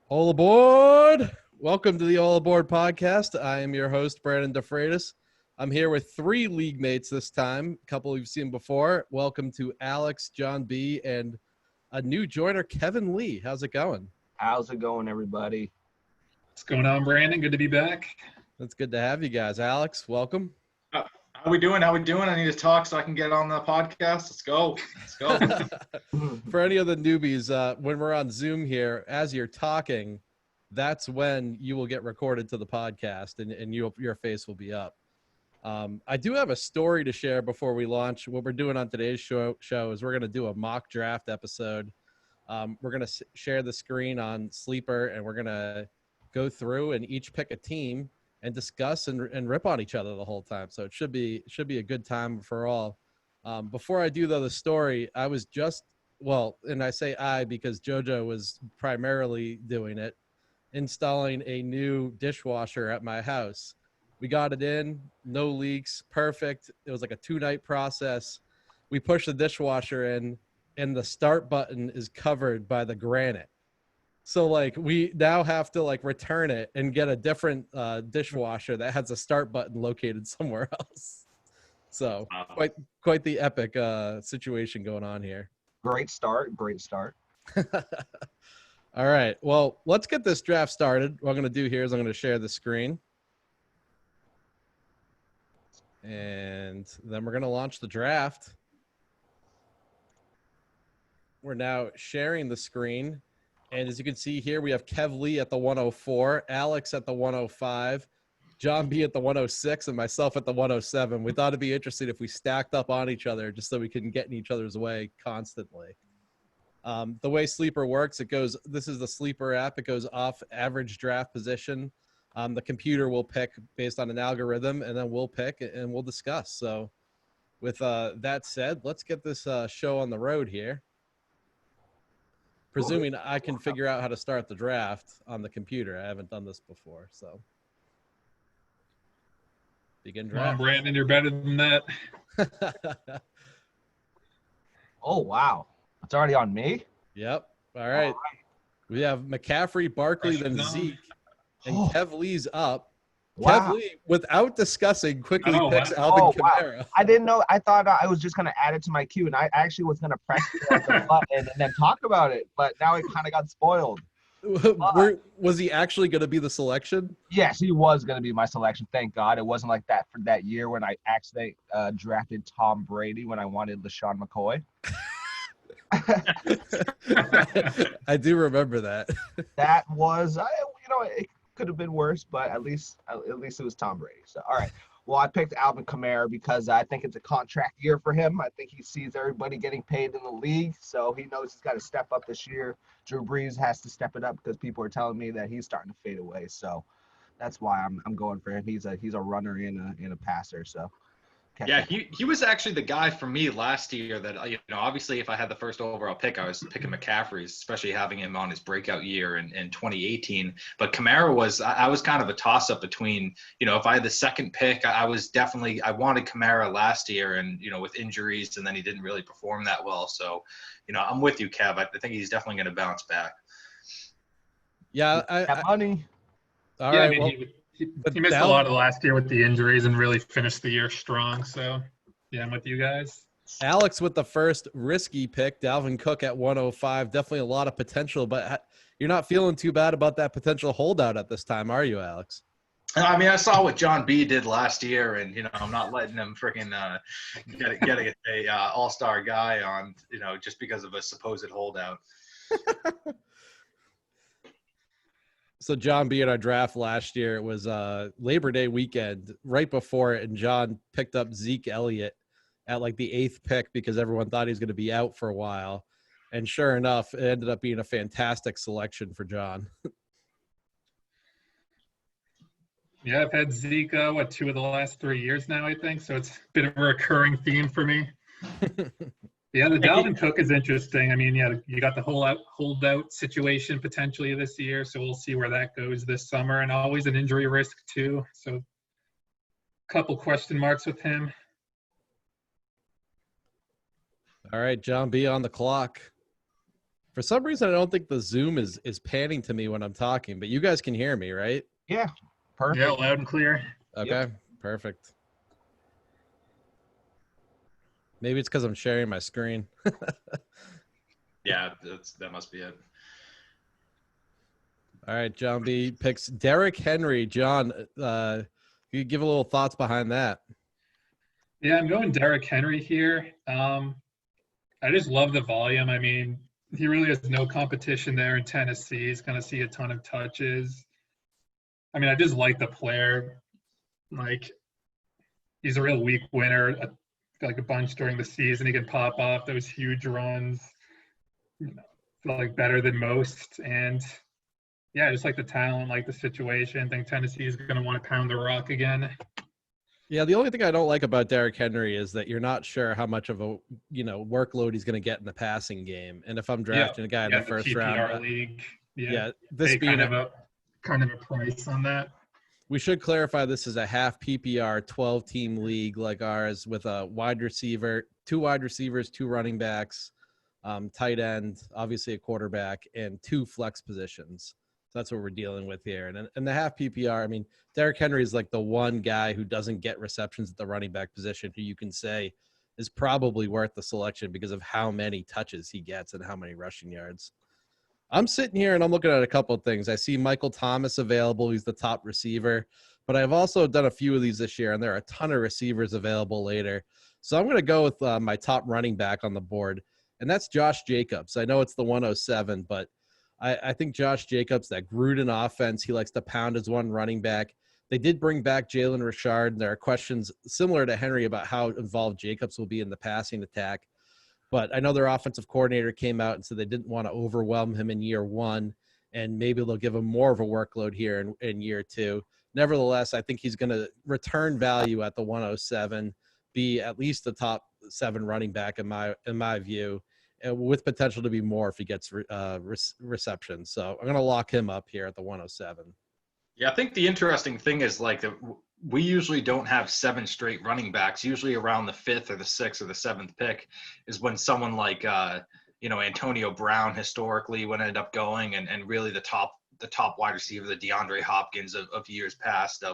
All aboard! Welcome to the All Aboard podcast. I am your host, Brandon DeFreitas. I'm here with three league mates this time, a couple you've seen before. Welcome to Alex, Jon B, and a new joiner, Kevin Lee. How's it going? How's it going, everybody? What's going on, Brandon? Good to be back. It's good to have you guys. Alex, welcome. How we doing? I need to talk so I can get on the podcast. Let's go. For any of the newbies, when we're on Zoom here, as you're talking, that's when you will get recorded to the podcast and your face will be up. I do have a story to share before we launch. What we're doing on today's show is we're going to do a mock draft episode. We're going to share the screen on Sleeper, and we're going to go through and each pick a team and discuss and rip on each other the whole time. So it should be a good time for all. Before I do the story, I was and I say I because JoJo was primarily doing it, installing a new dishwasher at my house. We got it in, no leaks, perfect. It was like a 2-night process. We pushed the dishwasher in, and the start button is covered by the granite. So we now have to return it and get a different dishwasher that has a start button located somewhere else. So quite the epic situation going on here. Great start. All right. Well, let's get this draft started. What I'm going to do here is I'm going to share the screen. And then we're going to launch the draft. We're now sharing the screen. And as you can see here, we have Kev Lee at the 104, Alex at the 105, Jon B at the 106, and myself at the 107. We thought it'd be interesting if we stacked up on each other just so we can get in each other's way constantly. The way Sleeper works, this is the Sleeper app. It goes off average draft position. The computer will pick based on an algorithm, and then we'll pick and we'll discuss. So with that said, let's get this show on the road here. Presuming I can figure out how to start the draft on the computer. I haven't done this before, so. Begin draft. Come on, Brandon, you're better than that. Oh, wow. It's already on me? Yep. All right. We have McCaffrey, Barkley, then Zeke, and Kev Lee's up. Wow. Kev Lee, without discussing, quickly picks Alvin Kamara. Wow. I didn't know. I thought I was just going to add it to my queue, and I actually was going to press the button and then talk about it, but now it kind of got spoiled. Was he actually going to be the selection? Yes, he was going to be my selection. Thank God. It wasn't like that for that year when I actually drafted Tom Brady when I wanted LaShawn McCoy. I do remember that. That was, it could have been worse, but at least it was Tom Brady. So, all right. Well, I picked Alvin Kamara because I think it's a contract year for him. I think he sees everybody getting paid in the league, so he knows he's got to step up this year. Drew Brees has to step it up because people are telling me that he's starting to fade away. So that's why I'm going for him. He's a runner and a passer. So. Yeah, he was actually the guy for me last year that, obviously if I had the first overall pick, I was picking McCaffrey, especially having him on his breakout year in 2018. But Kamara I was kind of a toss-up between, if I had the second pick, I wanted Kamara last year and, with injuries, and then he didn't really perform that well. So, I'm with you, Kev. I think he's definitely going to bounce back. Yeah. Money. All right. He missed a lot of the last year with the injuries and really finished the year strong. So, yeah, I'm with you guys. Alex with the first risky pick, Dalvin Cook at 105. Definitely a lot of potential, but you're not feeling too bad about that potential holdout at this time, are you, Alex? I mean, I saw what Jon B did last year, and, I'm not letting him freaking get a all-star guy on, just because of a supposed holdout. So Jon B at our draft last year, it was Labor Day weekend right before it, and John picked up Zeke Elliott at the 8th pick because everyone thought he was going to be out for a while. And sure enough, it ended up being a fantastic selection for John. Yeah, I've had Zeke, 2 of the last 3 years now, I think. So it's been a recurring theme for me. Yeah, the Dalvin Cook is interesting. I mean, yeah, you got the holdout situation potentially this year, so we'll see where that goes this summer, and always an injury risk too. So a couple question marks with him. All right, Jon B on the clock. For some reason, I don't think the Zoom is panning to me when I'm talking, but you guys can hear me, right? Yeah, perfect. Yeah, loud and clear. Okay, perfect. Maybe it's because I'm sharing my screen. Yeah, that must be it. All right, Jon B picks Derrick Henry. John, you give a little thoughts behind that. Yeah, I'm going Derrick Henry here. I just love the volume. I mean, he really has no competition there in Tennessee. He's going to see a ton of touches. I mean, I just like the player. Like, he's a real weak winner, like a bunch during the season. He can pop off those huge runs, feel like better than most. And yeah, I just like the talent, like the situation. I think Tennessee is going to want to pound the rock again. Yeah, the only thing I don't like about Derrick Henry is that you're not sure how much of a workload he's going to get in the passing game. And if I'm drafting a guy in the first PPR round, league, this being kind of a price on that. We should clarify this is a half PPR 12-team league like ours with a wide receiver, 2 wide receivers, 2 running backs, tight end, obviously a quarterback, and 2 flex positions. So that's what we're dealing with here. And the half PPR, I mean, Derrick Henry is like the one guy who doesn't get receptions at the running back position who you can say is probably worth the selection because of how many touches he gets and how many rushing yards. I'm sitting here and I'm looking at a couple of things. I see Michael Thomas available. He's the top receiver. But I've also done a few of these this year, and there are a ton of receivers available later. So I'm going to go with my top running back on the board, and that's Josh Jacobs. I know it's the 107, but I think Josh Jacobs, that Gruden offense, he likes to pound his one running back. They did bring back Jalen Richard, and there are questions similar to Henry about how involved Jacobs will be in the passing attack. But I know their offensive coordinator came out and said they didn't want to overwhelm him in year 1, and maybe they'll give him more of a workload here in year 2. Nevertheless, I think he's going to return value at the 107, be at least the top 7 running back in my view, with potential to be more if he gets reception. So I'm going to lock him up here at the 107. Yeah, I think the interesting thing is we usually don't have 7 straight running backs. Usually around the 5th or the 6th or the 7th pick is when someone like Antonio Brown historically would end up going, and really the top wide receiver, the DeAndre Hopkins of years past.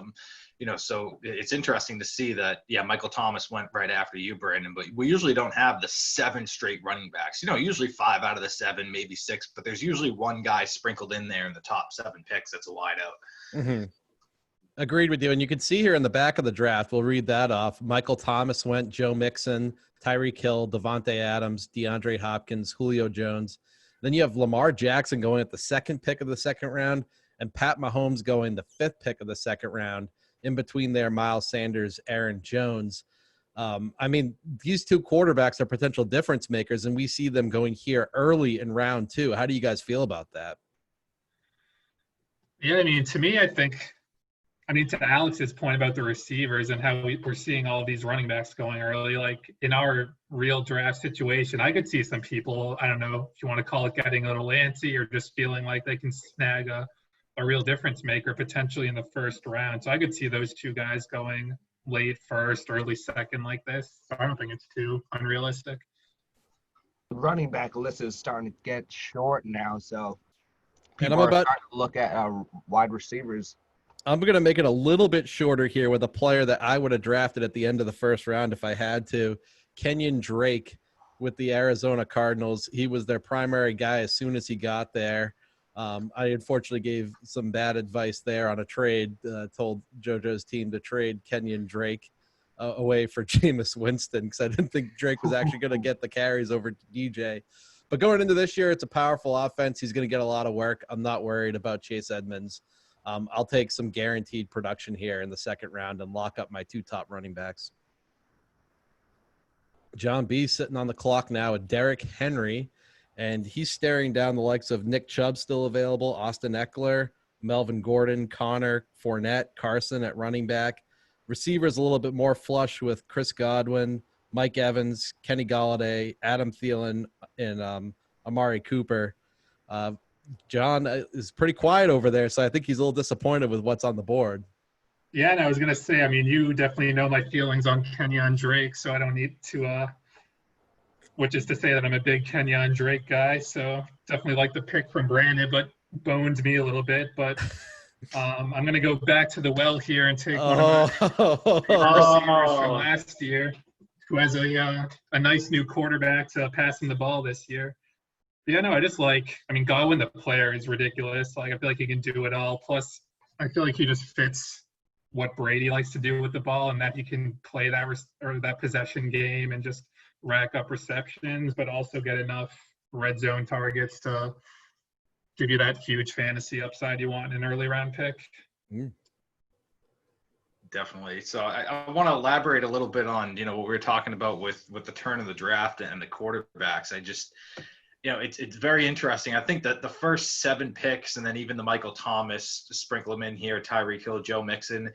So it's interesting to see that, Michael Thomas went right after you, Brandon, but we usually don't have the 7 straight running backs. Usually 5 out of the 7, maybe 6, but there's usually one guy sprinkled in there in the top 7 picks that's a wideout. Mm-hmm. Agreed with you. And you can see here in the back of the draft, we'll read that off. Michael Thomas went, Joe Mixon, Tyreek Hill, Devontae Adams, DeAndre Hopkins, Julio Jones. Then you have Lamar Jackson going at the 2nd pick of the 2nd round, and Pat Mahomes going the 5th pick of the 2nd round. In between there, Miles Sanders, Aaron Jones. I mean, these 2 quarterbacks are potential difference makers, and we see them going here early in round 2. How do you guys feel about that? Yeah, I mean, to me, to Alex's point about the receivers and how we're seeing all these running backs going early, like in our real draft situation, I could see some people, I don't know if you want to call it getting a little antsy or just feeling like they can snag a real difference maker potentially in the 1st round. So I could see those 2 guys going late 1st, early 2nd like this. So I don't think it's too unrealistic. The running back list is starting to get short now, so people are starting to look at wide receivers. I'm going to make it a little bit shorter here with a player that I would have drafted at the end of the 1st round if I had to. Kenyon Drake with the Arizona Cardinals. He was their primary guy as soon as he got there. I unfortunately gave some bad advice there on a trade, told JoJo's team to trade Kenyon Drake away for Jameis Winston because I didn't think Drake was actually going to get the carries over to DJ. But going into this year, it's a powerful offense. He's going to get a lot of work. I'm not worried about Chase Edmonds. I'll take some guaranteed production here in the 2nd round and lock up my 2 top running backs. Jon B sitting on the clock now with Derrick Henry, and he's staring down the likes of Nick Chubb still available, Austin Eckler, Melvin Gordon, Connor, Fournette, Carson at running back. Receivers a little bit more flush with Chris Godwin, Mike Evans, Kenny Golladay, Adam Thielen, and Amari Cooper. John is pretty quiet over there, so I think he's a little disappointed with what's on the board. Yeah, and I was going to say, I mean, you definitely know my feelings on Kenyon Drake, so I don't need to which is to say that I'm a big Kenyon Drake guy. So definitely like the pick from Brandon, but boned me a little bit. But I'm going to go back to the well here and take one of my receivers from last year, who has a nice new quarterback to passing the ball this year. Yeah, no, Godwin, the player, is ridiculous. Like, I feel like he can do it all. Plus, I feel like he just fits what Brady likes to do with the ball, and that he can play that possession game and just rack up receptions, but also get enough red zone targets to give you that huge fantasy upside you want in an early round pick. Definitely. So I want to elaborate a little bit on, what we were talking about with the turn of the draft and the quarterbacks. It's very interesting. I think that the first 7 picks, and then even the Michael Thomas, sprinkle them in here, Tyreek Hill, Joe Mixon,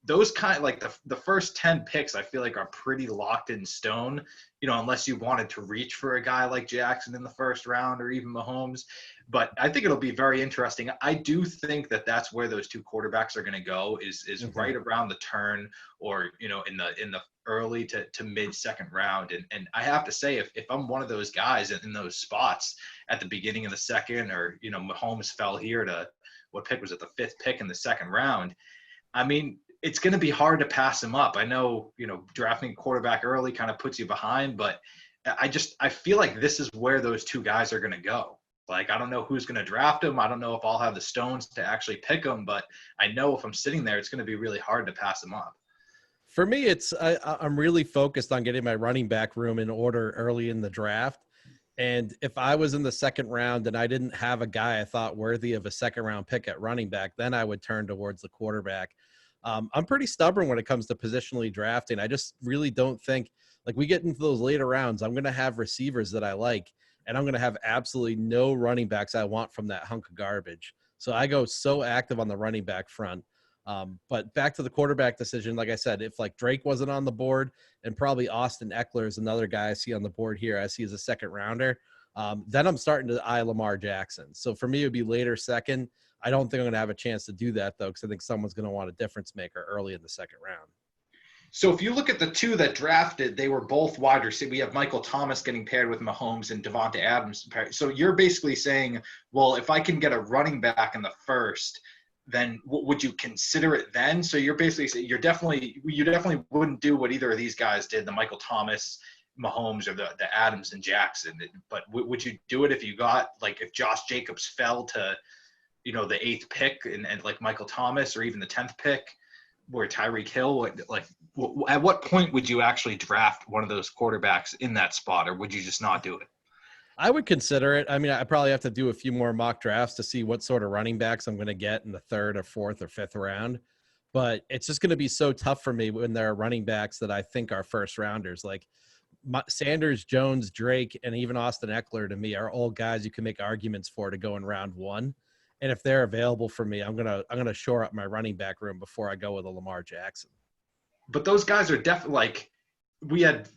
those kind, like the first 10 picks, I feel like are pretty locked in stone, unless you wanted to reach for a guy like Jackson in the first round or even Mahomes. But I think it'll be very interesting. I do think that that's where those 2 quarterbacks are going to go is right around the turn, or, in the early to mid second round. And I have to say, if I'm one of those guys in those spots at the beginning of the second, or, Mahomes fell here to, what pick was it, the 5th pick in the second round, I mean, it's going to be hard to pass him up. I know, drafting a quarterback early kind of puts you behind, but I feel like this is where those 2 guys are going to go. Like, I don't know who's going to draft him. I don't know if I'll have the stones to actually pick him, but I know if I'm sitting there, it's going to be really hard to pass him up. For me, I'm really focused on getting my running back room in order early in the draft. And if I was in the second round and I didn't have a guy I thought worthy of a second round pick at running back, then I would turn towards the quarterback. I'm pretty stubborn when it comes to positionally drafting. I just really don't think, like, we get into those later rounds, I'm going to have receivers that I like, and I'm going to have absolutely no running backs I want from that hunk of garbage. So I go so active on the running back front. But back to the quarterback decision, like I said, if like Drake wasn't on the board, and probably Austin Eckler is another guy I see on the board here, I see as a second rounder, then I'm starting to eye Lamar Jackson. So for me, it would be later second. I don't think I'm going to have a chance to do that, though, because I think someone's going to want a difference maker early in the second round. So if you look at the 2 that drafted, they were both wide receivers. We have Michael Thomas getting paired with Mahomes and Devonta Adams. So you're basically saying, well, if I can get a running back in the first, then would you consider it then? So you're basically saying you definitely wouldn't do what either of these guys did, the Michael Thomas, Mahomes, or the Adams and Jackson. But would you do it if you got, like, if Josh Jacobs fell to, the 8th pick and like Michael Thomas, or even the 10th pick, where Tyreek Hill, like, at what point would you actually draft one of those quarterbacks in that spot, or would you just not do it? I would consider it. I mean, I probably have to do a few more mock drafts to see what sort of running backs I'm going to get in the 3rd or 4th or 5th round. But it's just going to be so tough for me when there are running backs that I think are first rounders. Like Sanders, Jones, Drake, and even Austin Eckler, to me, are all guys you can make arguments for to go in round 1. And if they're available for me, I'm gonna shore up my running back room before I go with a Lamar Jackson. But those guys are definitely, like, we had,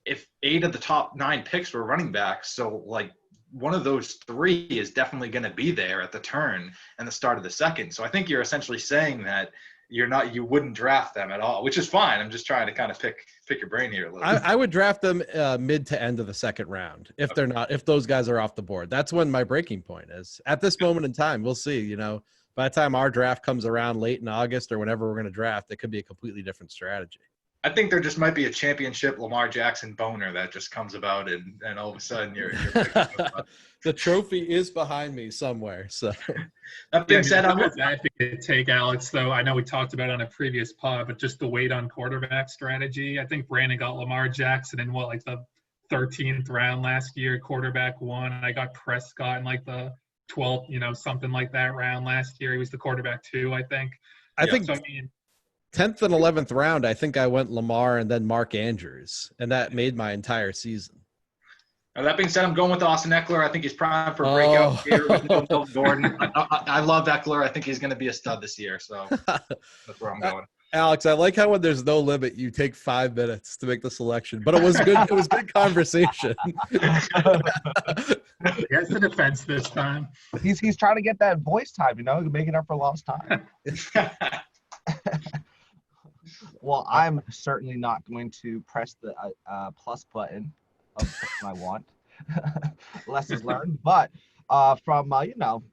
if 8 of the top 9 picks were running backs, so like one of those 3 is definitely going to be there at the turn and the start of the second. So I think you're essentially saying that you wouldn't draft them at all, which is fine. I'm just trying to kind of pick your brain here a little bit. I would draft them mid to end of the second round if those guys are off the board. That's when my breaking point is. At this moment in time, we'll see. By the time our draft comes around late in August or whenever we're going to draft, it could be a completely different strategy. I think there just might be a championship Lamar Jackson boner that just comes about, and all of a sudden you're the trophy is behind me somewhere. So that being said, I think to take Alex, though. I know we talked about it on a previous pod, but just the wait on quarterback strategy. I think Brandon got Lamar Jackson in like the 13th round last year, quarterback 1. I got Prescott in like the 12th, something like that round last year. He was the quarterback 2, I think. I think 10th and 11th round, I think I went Lamar and then Mark Andrews, and that made my entire season. Now, that being said, I'm going with Austin Eckler. I think he's primed for a breakout here with Melvin Gordon. I love Eckler. I think he's going to be a stud this year, so that's where I'm going. Alex, I like how when there's no limit, you take 5 minutes to make the selection, but it was good. It was good conversation. He has the defense this time. He's trying to get that voice time, making up for lost time. Well, I'm certainly not going to press the plus button of what I want. less is learned. But from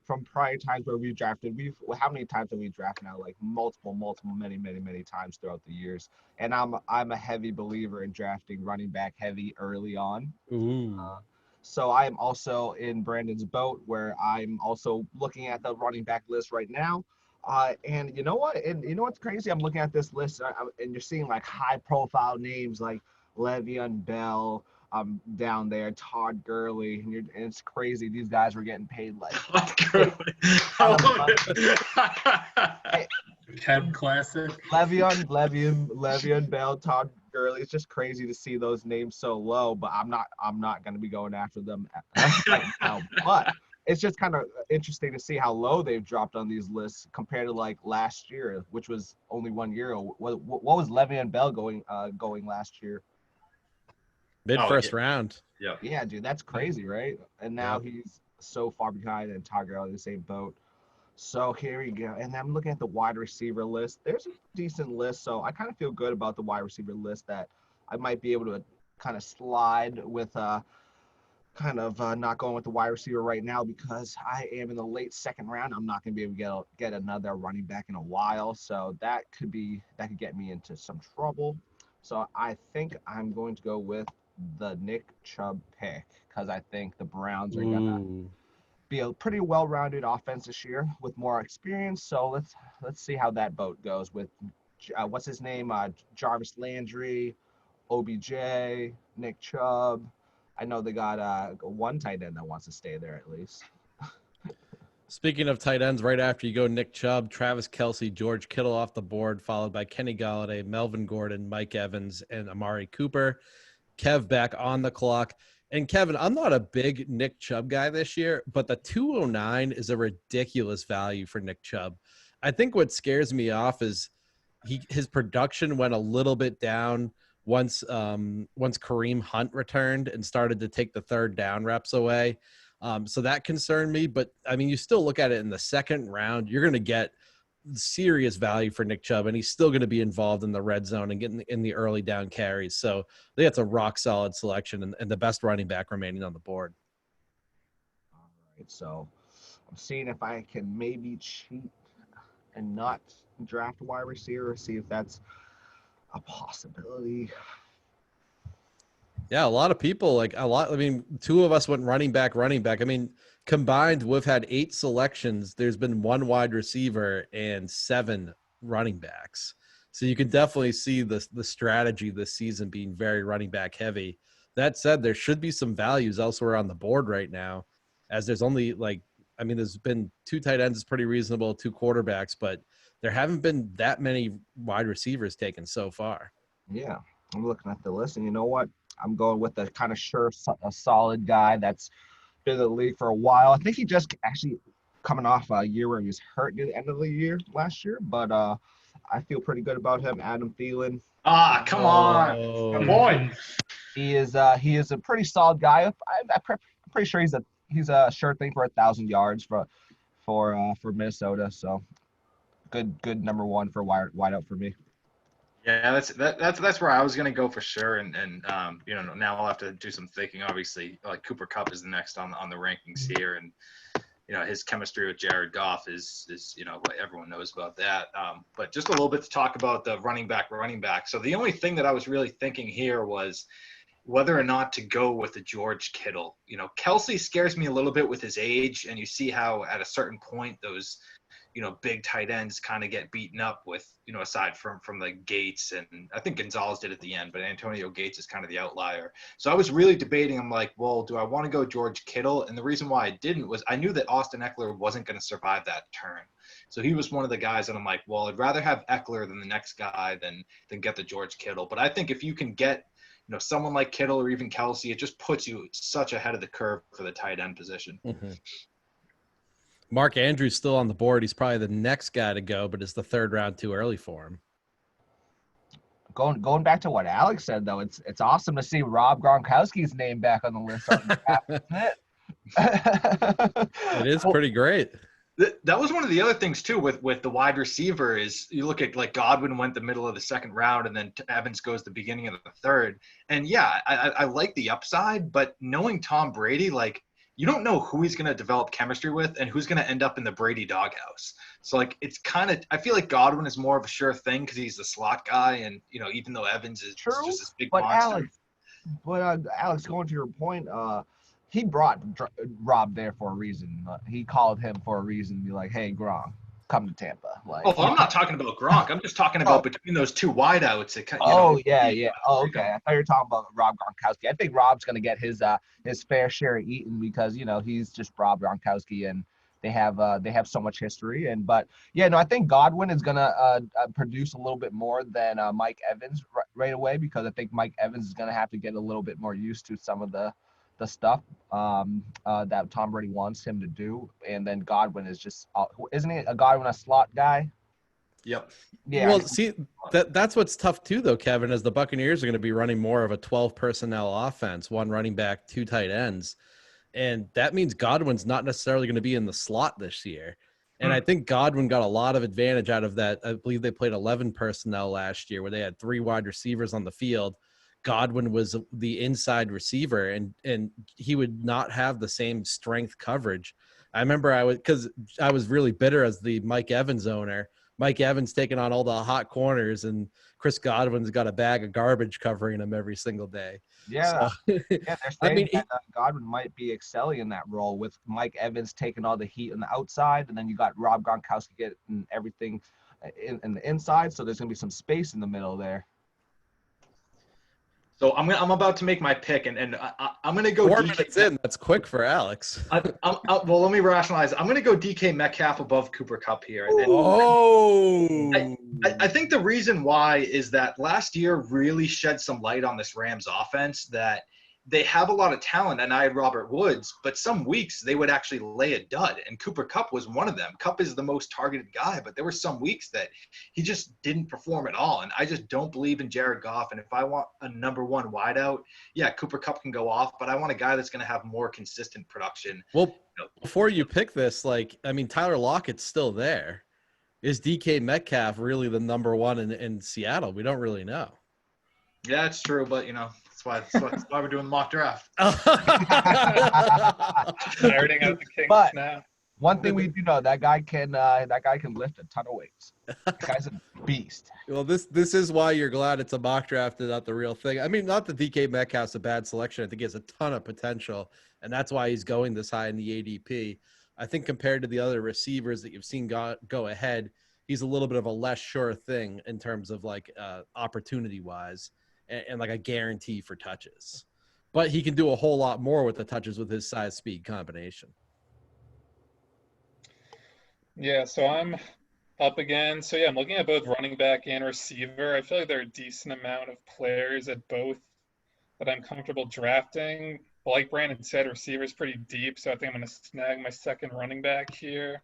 from prior times where we've drafted, how many times have we drafted now? Like multiple, many times throughout the years. And I'm a heavy believer in drafting running back heavy early on. Ooh. So I am also in Brandon's boat where I'm also looking at the running back list right now. And you know what? And you know what's crazy? I'm looking at this list and you're seeing like high profile names like Le'Veon Bell down there, Todd Gurley. And it's crazy. These guys were getting paid like Kev Classic. Le'Veon Bell, Todd Gurley. It's just crazy to see those names so low, but I'm not going to be going after them right now. But it's just kind of interesting to see how low they've dropped on these lists compared to like last year, which was only 1 year ago. What was Le'Veon Bell going last year? Mid first round. Yeah. Yeah, dude, that's crazy, right? And now he's so far behind, and Todd Gurley in the same boat. So here we go. And I'm looking at the wide receiver list. There's a decent list. So I kind of feel good about the wide receiver list that I might be able to kind of slide with not going with the wide receiver right now because I am in the late second round. I'm not going to be able to get another running back in a while. So that could get me into some trouble. So I think I'm going to go with the Nick Chubb pick because I think the Browns are going to be a pretty well-rounded offense this year with more experience. So let's see how that boat goes with what's his name, Jarvis Landry, OBJ, Nick Chubb. I know they got one tight end that wants to stay there at least. Speaking of tight ends, right after you go Nick Chubb, Travis Kelce, George Kittle off the board, followed by Kenny Galladay, Melvin Gordon, Mike Evans, and Amari Cooper. Kev back on the clock. And Kevin, I'm not a big Nick Chubb guy this year, but the 209 is a ridiculous value for Nick Chubb. I think what scares me off is his production went a little bit down once Kareem Hunt returned and started to take the third down reps away. So that concerned me. But, I mean, you still look at it in the second round, you're going to get serious value for Nick Chubb, and he's still going to be involved in the red zone and getting in the early down carries. So I think that's a rock solid selection and the best running back remaining on the board. All right, so I'm seeing if I can maybe cheat and not draft a wide receiver, see if that's a possibility. Yeah, a lot of people I mean, two of us went running back. I mean, combined, we've had 8 selections. There's been 1 wide receiver and 7 running backs. So you can definitely see the strategy this season being very running back heavy. That said, there should be some values elsewhere on the board right now, as there's only there's been 2 tight ends is pretty reasonable, 2 quarterbacks, but there haven't been that many wide receivers taken so far. Yeah, I'm looking at the list, and you know what? I'm going with a kind of a solid guy that's been in the league for a while. I think he just actually coming off a year where he was hurt near the end of the year last year, but I feel pretty good about him. Adam Thielen. Come on, my boy. He is a pretty solid guy. I'm pretty sure he's a sure thing for 1,000 yards for Minnesota. So good number 1 for wide out for me. Yeah, that's where I was gonna go for sure, and now I'll have to do some thinking. Obviously, like Cooper Kupp is the next on the rankings here, and his chemistry with Jared Goff is what everyone knows about that. But just a little bit to talk about the running back. So the only thing that I was really thinking here was whether or not to go with the George Kittle. Kelce scares me a little bit with his age, and you see how at a certain point those big tight ends kind of get beaten up with, aside from the Gates, and I think Gonzalez did at the end, but Antonio Gates is kind of the outlier. So I was really debating. I'm like, well, do I want to go George Kittle? And the reason why I didn't was I knew that Austin Eckler wasn't going to survive that turn. So he was one of the guys that I'm like, well, I'd rather have Eckler than the next guy than get the George Kittle. But I think if you can get, someone like Kittle or even Kelce, it just puts you such ahead of the curve for the tight end position. Mm-hmm. Mark Andrews still on the board. He's probably the next guy to go, but it's the 3rd round too early for him. Going back to what Alex said, though, it's awesome to see Rob Gronkowski's name back on the list. It is pretty great. That was one of the other things too with the wide receiver is you look at like Godwin went the middle of the second round and then Evans goes the beginning of the third. And yeah, I like the upside, but knowing Tom Brady, like you don't know who he's going to develop chemistry with and who's going to end up in the Brady doghouse. So like it's kind of I feel like Godwin is more of a sure thing because he's the slot guy, and even though Evans is True, just this big but monster. Alex, going to your point, he brought Rob there for a reason. He called him for a reason. Be like, hey, Gronk, come to Tampa. Like, Oh, I'm not talking about Gronk. I'm just talking about between those two wideouts. Yeah. Oh, okay. I thought you were talking about Rob Gronkowski. I think Rob's gonna get his fair share of eating because he's just Rob Gronkowski and they have so much history. But yeah, no, I think Godwin is gonna produce a little bit more than Mike Evans right away because I think Mike Evans is gonna have to get a little bit more used to some of the stuff that Tom Brady wants him to do, and then Godwin is just isn't he a Godwin a slot guy? Yep. Yeah. Well, see, that's what's tough too, though, Kevin, is the Buccaneers are going to be running more of a 12 personnel offense, one running back, two tight ends. And that means Godwin's not necessarily going to be in the slot this year. And I think Godwin got a lot of advantage out of that. I believe they played 11 personnel last year where they had 3 wide receivers on the field. Godwin was the inside receiver, and he would not have the same strength coverage. I remember because I was really bitter as the Mike Evans owner. Mike Evans taking on all the hot corners, and Chris Godwin's got a bag of garbage covering him every single day. Yeah, so, they're saying that Godwin might be excelling in that role with Mike Evans taking all the heat on the outside, and then you got Rob Gronkowski getting everything in the inside. So there's gonna be some space in the middle there. So I'm about to make my pick, and I'm going to go 4 DK. minutes in. That's quick for Alex. Well, let me rationalize. I'm going to go DK Metcalf above Cooper Kupp here. I think the reason why is that last year really shed some light on this Rams offense that they have a lot of talent, and I had Robert Woods, but some weeks they would actually lay a dud, and Cooper Kupp was one of them. Kupp is the most targeted guy, but there were some weeks that he just didn't perform at all, and I just don't believe in Jared Goff, and if I want a number one wideout, yeah, Cooper Kupp can go off, but I want a guy that's going to have more consistent production. Well, before you pick this, Tyler Lockett's still there. Is DK Metcalf really the number one in Seattle? We don't really know. Yeah, it's true, but that's why we're doing mock draft. Starting out the Kings now. One thing we do know, that guy can lift a ton of weights. That guy's a beast. Well, this is why you're glad it's a mock draft and not the real thing. I mean, not that DK Metcalf's a bad selection. I think he has a ton of potential, and that's why he's going this high in the ADP. I think compared to the other receivers that you've seen go ahead, he's a little bit of a less sure thing in terms of opportunity-wise. And like a guarantee for touches. But he can do a whole lot more with the touches with his size speed combination. Yeah, so I'm up again. So yeah, I'm looking at both running back and receiver. I feel like there are a decent amount of players at both that I'm comfortable drafting. Like Brandon said, receiver is pretty deep, so I think I'm going to snag my second running back here.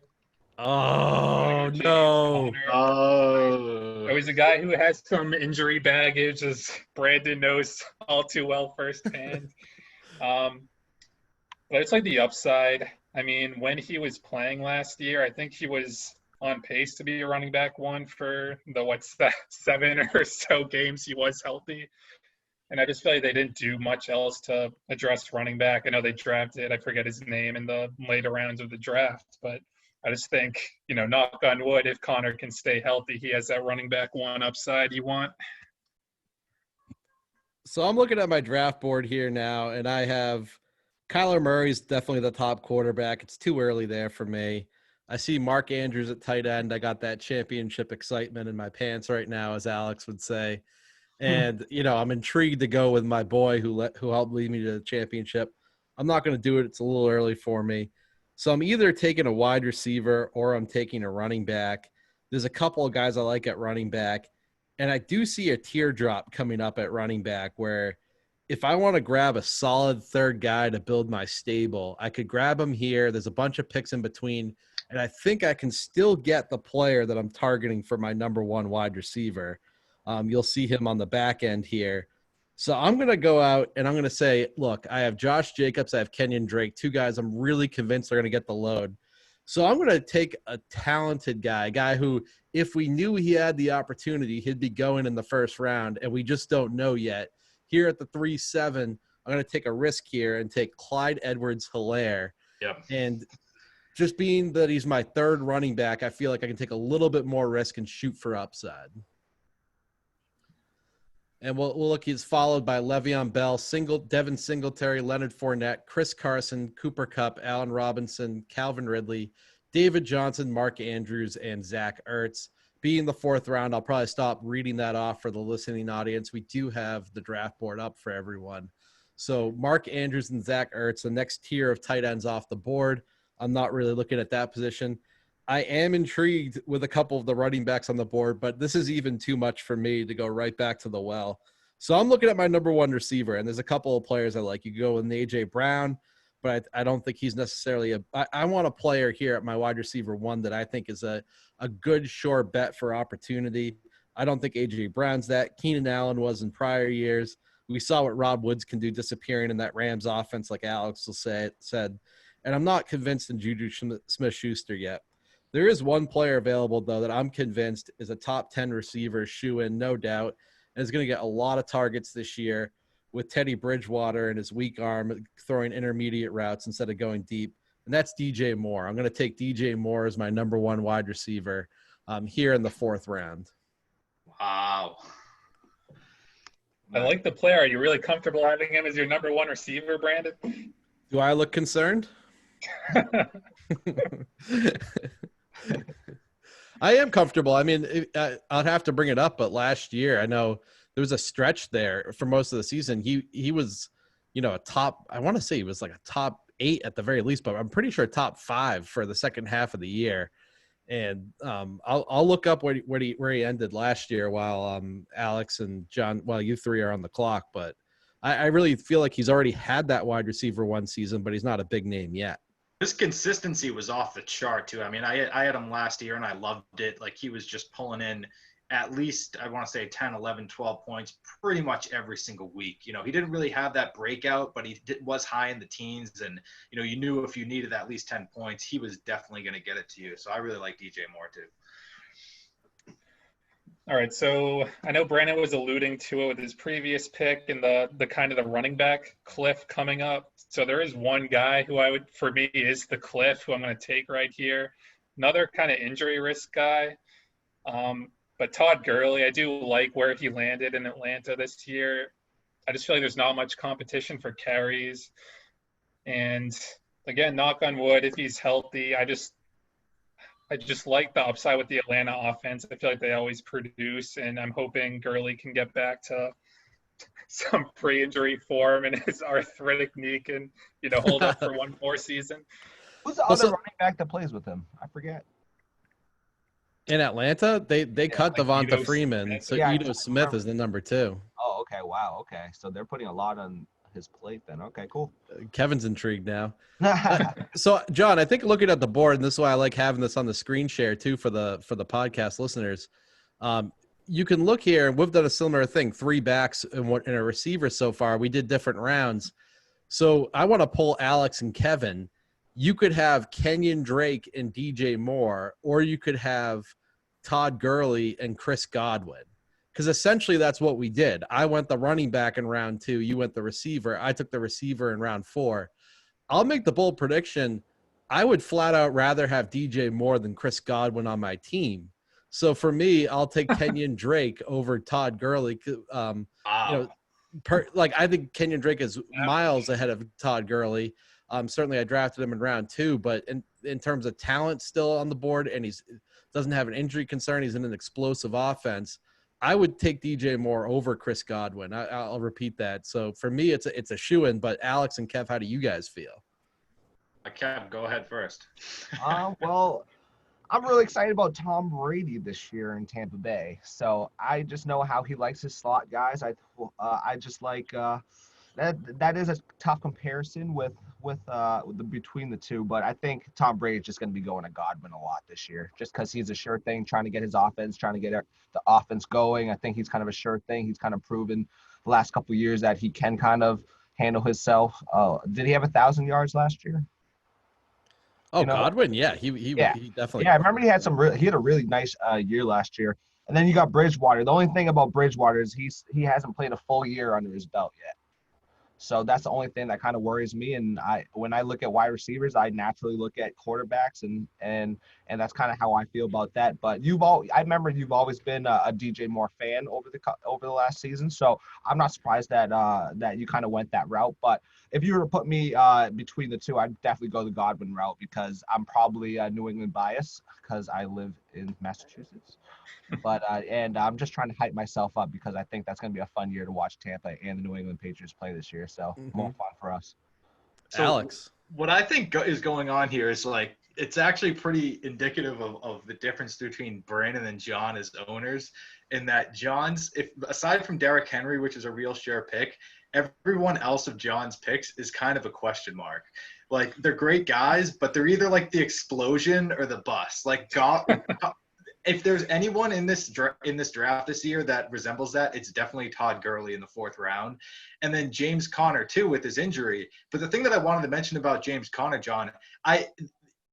Oh, no. Oh, he's a guy who has some injury baggage, as Brandon knows all too well firsthand. But it's like the upside. I mean, when he was playing last year, I think he was on pace to be a running back one for the 7 or so games he was healthy. And I just feel like they didn't do much else to address running back. I know they drafted, I forget his name, in the later rounds of the draft, but I just think, knock on wood, if Connor can stay healthy, he has that running back one upside you want. So I'm looking at my draft board here now, and I have Kyler Murray's definitely the top quarterback. It's too early there for me. I see Mark Andrews at tight end. I got that championship excitement in my pants right now, as Alex would say. And, I'm intrigued to go with my boy who helped lead me to the championship. I'm not going to do it. It's a little early for me. So I'm either taking a wide receiver or I'm taking a running back. There's a couple of guys I like at running back. And I do see a teardrop coming up at running back where if I want to grab a solid third guy to build my stable, I could grab him here. There's a bunch of picks in between. And I think I can still get the player that I'm targeting for my number one wide receiver. You'll see him on the back end here. So I'm going to go out and I'm going to say, look, I have Josh Jacobs, I have Kenyon Drake, 2 guys I'm really convinced are going to get the load. So I'm going to take a talented guy, a guy who, if we knew he had the opportunity, he'd be going in the first round, and we just don't know yet. Here at the 3-7, I'm going to take a risk here and take Clyde Edwards-Helaire. Yep. And just being that he's my third running back, I feel like I can take a little bit more risk and shoot for upside. And we'll look, he's followed by Le'Veon Bell, Devin Singletary, Leonard Fournette, Chris Carson, Cooper Kupp, Allen Robinson, Calvin Ridley, David Johnson, Mark Andrews, and Zach Ertz. Being the fourth round, I'll probably stop reading that off for the listening audience. We do have the draft board up for everyone. So Mark Andrews and Zach Ertz, the next tier of tight ends off the board. I'm not really looking at that position. I am intrigued with a couple of the running backs on the board, but this is even too much for me to go right back to the well. So I'm looking at my number one receiver, and there's a couple of players I like. You go with A.J. Brown, but I don't think he's necessarily I want a player here at my wide receiver one that I think is a good, sure bet for opportunity. I don't think A.J. Brown's that. Keenan Allen was in prior years. We saw what Rod Woods can do disappearing in that Rams offense, like Alex said. And I'm not convinced in Juju Smith-Schuster yet. There is one player available, though, that I'm convinced is a top 10 receiver, shoe-in, no doubt, and is going to get a lot of targets this year with Teddy Bridgewater and his weak arm throwing intermediate routes instead of going deep, and that's DJ Moore. I'm going to take DJ Moore as my number one wide receiver here in the fourth round. Wow. I like the player. Are you really comfortable having him as your number one receiver, Brandon? Do I look concerned? I am comfortable. I mean, I'd have to bring it up, but last year I know there was a stretch there for most of the season. He was, a top. I want to say he was like a top 8 at the very least, but I'm pretty sure top 5 for the second half of the year. And I'll look up where he ended last year while Alex and John, while you three are on the clock. But I really feel like he's already had that wide receiver one season, but he's not a big name yet. His consistency was off the chart, too. I mean, I had him last year, and I loved it. Like, he was just pulling in at least, I want to say, 10, 11, 12 points pretty much every single week. He didn't really have that breakout, but he was high in the teens. And, you knew if you needed at least 10 points, he was definitely going to get it to you. So I really like DJ Moore, too. All right, so I know Brandon was alluding to it with his previous pick and the kind of the running back cliff coming up. So there is one guy who for me, is the cliff who I'm going to take right here. Another kind of injury risk guy. But Todd Gurley, I do like where he landed in Atlanta this year. I just feel like there's not much competition for carries. And again, knock on wood, if he's healthy, I just like the upside with the Atlanta offense. I feel like they always produce, and I'm hoping Gurley can get back to some pre-injury form and his arthritic knee can, hold up for one more season. Who's the other running back that plays with him? I forget. In Atlanta, they cut Devonta Ito Freeman, Smith. so Yeah, Ito Smith is the number 2. Oh, okay. Wow. Okay. So they're putting a lot on his plate then. Okay, cool. Kevin's intrigued now. So, John, I think looking at the board, and this is why I like having this on the screen share too for the podcast listeners. You can look here, and we've done a similar thing: 3 backs in a receiver so far. We did different rounds, so I want to pull Alex and Kevin. You could have Kenyon Drake and DJ Moore, or you could have Todd Gurley and Chris Godwin. Because essentially that's what we did. I went the running back in round 2. You went the receiver. I took the receiver in round 4. I'll make the bold prediction. I would flat out rather have DJ Moore than Chris Godwin on my team. So for me, I'll take Kenyon Drake over Todd Gurley. I think Kenyon Drake is miles ahead of Todd Gurley. Certainly I drafted him in round 2, but in terms of talent still on the board, and he doesn't have an injury concern, he's in an explosive offense, I would take DJ Moore over Chris Godwin. I'll repeat that. So for me, it's a shoo-in, but Alex and Kev, how do you guys feel? Kev, go ahead first. Well, I'm really excited about Tom Brady this year in Tampa Bay. So I just know how he likes his slot guys. I just like that is a tough comparison with between the two, but I think Tom Brady is just going to be going to Godwin a lot this year, just because he's a sure thing, trying to get his offense, trying to get the offense going. I think he's kind of a sure thing. He's kind of proven the last couple of years that he can kind of handle himself. Did he have 1,000 yards last year? Oh, You know, Godwin, yeah, yeah, he definitely. yeah. I remember he had a really nice year last year. And then you got Bridgewater. The only thing about Bridgewater is he hasn't played a full year under his belt yet. So that's the only thing that kind of worries me. And when I look at wide receivers, I naturally look at quarterbacks, and that's kind of how I feel about that. But I remember you've always been a DJ Moore fan over the last season, so I'm not surprised that that you kind of went that route. But if you were to put me between the two, I'd definitely go the Godwin route because I'm probably New England bias because I live in Massachusetts. But and I'm just trying to hype myself up because I think that's going to be a fun year to watch Tampa and the New England Patriots play this year. So more fun for us. So Alex. what I think is going on here is like it's actually pretty indicative of the difference between Brandon and John as owners, in that John's, if aside from Derrick Henry, which is a real share pick, everyone else of John's picks is kind of a question mark. Like they're great guys, but they're either like the explosion or the bust. Like if there's anyone in this draft this year that resembles that, it's definitely Todd Gurley in the 4th round. And then James Conner too with his injury. But the thing that I wanted to mention about James Conner, John,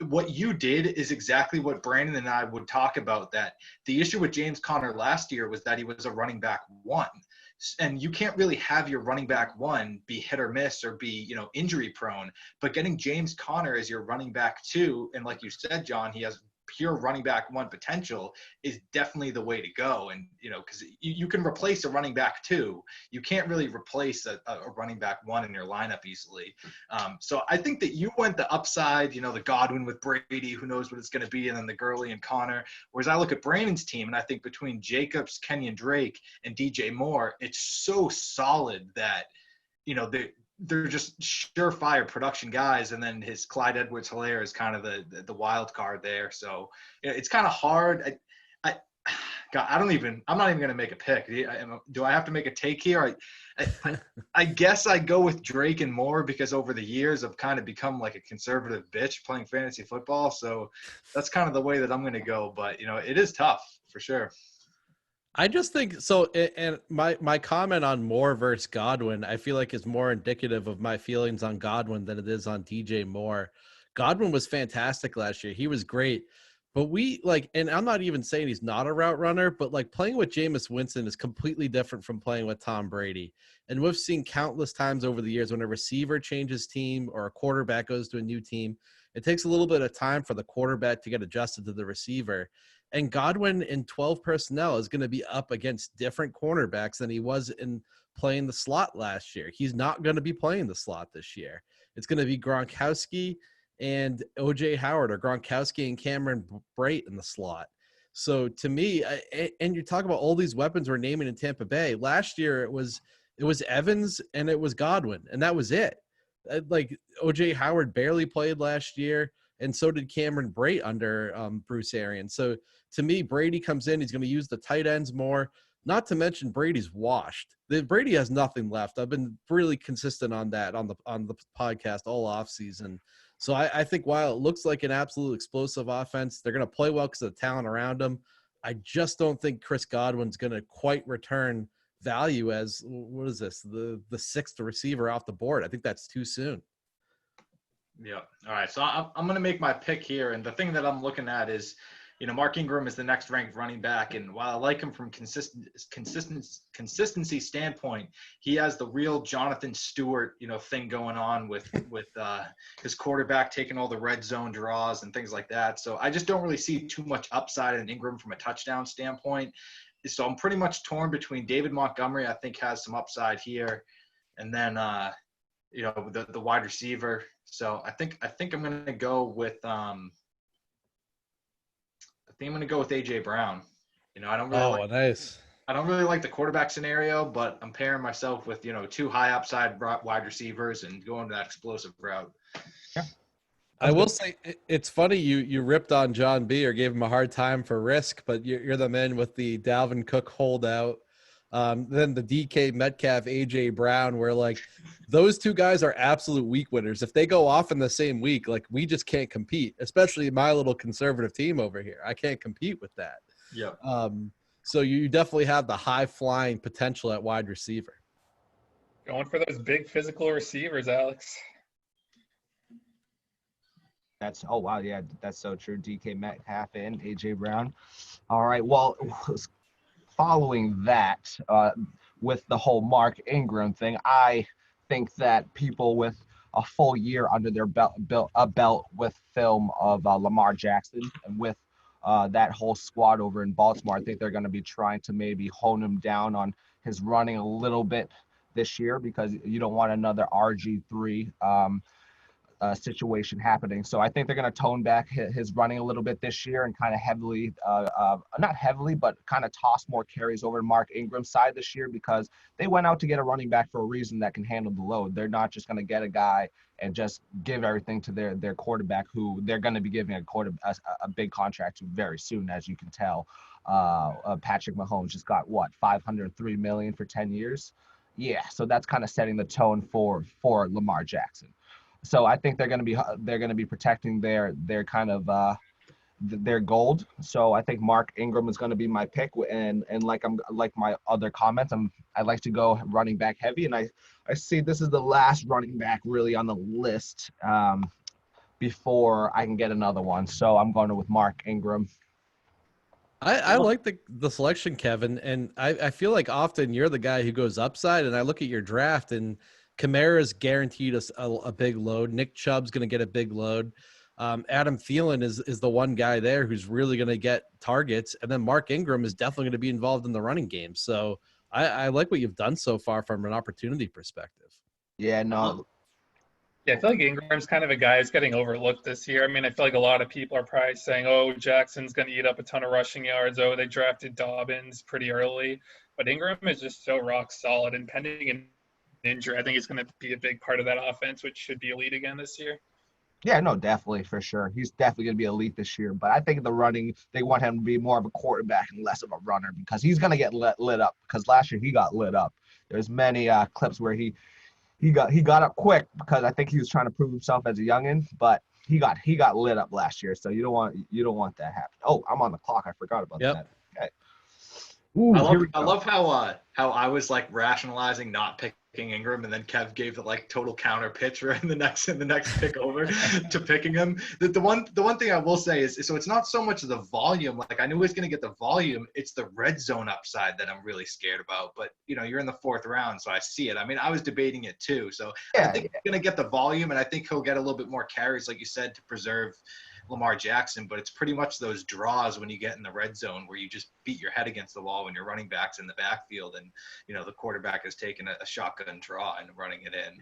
what you did is exactly what Brandon and I would talk about, that the issue with James Conner last year was that he was a running back 1. And you can't really have your running back 1 be hit or miss or be, injury prone. But getting James Conner as your running back 2, and like you said, John, he has pure running back 1 potential, is definitely the way to go. And because you can replace a running back 2, you can't really replace a running back 1 in your lineup easily. So I think that you went the upside, the Godwin with Brady, who knows what it's going to be, and then the Gurley and Connor. Whereas I look at Brandon's team, and I think between Jacobs, Kenyon Drake, and DJ Moore, it's so solid that they're just surefire production guys, and then his Clyde Edwards-Helaire is kind of the wild card there. So it's kind of hard. God, I'm not even going to make a pick. Do I have to make a take here? I guess I go with Drake and Moore because over the years I've kind of become like a conservative bitch playing fantasy football. So that's kind of the way that I'm going to go. But it is tough for sure. I just think so, and my comment on Moore versus Godwin, I feel like is more indicative of my feelings on Godwin than it is on DJ Moore. Godwin was fantastic last year. He was great. But and I'm not even saying he's not a route runner, but like playing with Jameis Winston is completely different from playing with Tom Brady. And we've seen countless times over the years when a receiver changes team or a quarterback goes to a new team, it takes a little bit of time for the quarterback to get adjusted to the receiver. And Godwin in 12 personnel is going to be up against different cornerbacks than he was in playing the slot last year. He's not going to be playing the slot this year. It's going to be Gronkowski and OJ Howard, or Gronkowski and Cameron Brate in the slot. So to me, and you talk about all these weapons we're naming in Tampa Bay. Last year it was Evans and it was Godwin, and that was it. Like OJ Howard barely played last year, and so did Cameron Brate under Bruce Arians. So to me, Brady comes in, he's going to use the tight ends more. Not to mention Brady's washed. Brady has nothing left. I've been really consistent on that on the podcast all offseason. So I think while it looks like an absolute explosive offense, they're going to play well because of the talent around them. I just don't think Chris Godwin's going to quite return value as, what is this, the 6th receiver off the board. I think that's too soon. Yeah. All right. So I'm going to make my pick here. And the thing that I'm looking at is, Mark Ingram is the next ranked running back. And while I like him from consistency standpoint, he has the real Jonathan Stewart, thing going on with his quarterback taking all the red zone draws and things like that. So I just don't really see too much upside in Ingram from a touchdown standpoint. So I'm pretty much torn between David Montgomery, I think has some upside here. And then, the wide receiver. So I think I'm going to go with AJ Brown. I don't really nice. I don't really like the quarterback scenario, but I'm pairing myself with 2 high upside wide receivers and going that explosive route. Yeah. I will say it's funny you ripped on Jon B or gave him a hard time for risk, but you're the man with the Dalvin Cook holdout. Then the DK Metcalf, AJ Brown, where like those 2 guys are absolute week winners. If they go off in the same week, like we just can't compete, especially my little conservative team over here. I can't compete with that. Yeah. So you definitely have the high flying potential at wide receiver. Going for those big physical receivers, Alex. Oh wow, yeah, that's so true. DK Metcalf and AJ Brown. All right, well, following that, with the whole Mark Ingram thing, I think that people with a full year under their belt with film of Lamar Jackson and with that whole squad over in Baltimore, I think they're going to be trying to maybe hone him down on his running a little bit this year because you don't want another RG3 situation happening. So I think they're going to tone back his running a little bit this year and kind of heavily, not heavily, but kind of toss more carries over to Mark Ingram's side this year because they went out to get a running back for a reason that can handle the load. They're not just going to get a guy and just give everything to their quarterback, who they're going to be giving a big contract to very soon, as you can tell. Patrick Mahomes just got what, $503 million for 10 years. Yeah, so that's kind of setting the tone for Lamar Jackson. So I think they're going to be protecting their kind of their gold. So I think Mark Ingram is going to be my pick, and like my other comments, I like to go running back heavy, and I see this is the last running back really on the list before I can get another one. So I'm going with Mark Ingram. I like the selection, Kevin, and I feel like often you're the guy who goes upside, and I look at your draft, and Kamara's guaranteed us a big load. Nick Chubb's going to get a big load. Adam Thielen is the one guy there who's really going to get targets, and then Mark Ingram is definitely going to be involved in the running game. So I like what you've done so far from an opportunity perspective. Yeah, no. Yeah, I feel like Ingram's kind of a guy who's getting overlooked this year. I mean, I feel like a lot of people are probably saying, oh, Jackson's going to eat up a ton of rushing yards. Oh, they drafted Dobbins pretty early. But Ingram is just so rock solid, and pending an injury, I think he's going to be a big part of that offense, which should be elite again this year. Yeah, no, definitely, for sure. He's definitely going to be elite this year. But I think the running, they want him to be more of a quarterback and less of a runner because he's going to get lit up. Because last year he got lit up. There's many clips where he got up quick because I think he was trying to prove himself as a youngin, but he got lit up last year. So you don't want that happen. Oh, I'm on the clock. I forgot about that. Okay. Ooh, I love how I was like rationalizing not picking Ingram, and then Kev gave the like total counter pitch right in the next pick over to picking him. The one thing I will say is so it's not so much of the volume. Like I knew he was going to get the volume. It's the red zone upside that I'm really scared about. But you're in the 4th round, so I see it. I mean, I was debating it too. So I think he's going to get the volume, and I think he'll get a little bit more carries, like you said, to preserve Lamar Jackson, but it's pretty much those draws when you get in the red zone where you just beat your head against the wall when your running back's in the backfield and the quarterback has taken a shotgun draw and running it in.